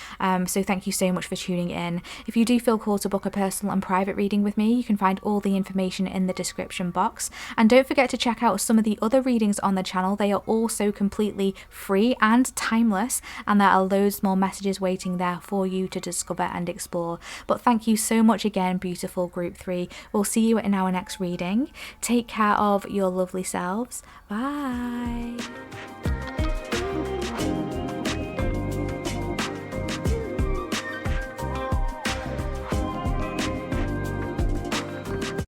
Speaker 1: So thank you so much for tuning in. If you do feel called to book a personal and private reading with me, you can find all the information in the description box. And don't forget to check out some of the other readings on the channel. They are also completely free and timeless, and there are loads more messages waiting there for you to discover and explore. But thank you so much again, beautiful Group 3. We'll see you in our next reading. Take care of your lovely selves. Bye.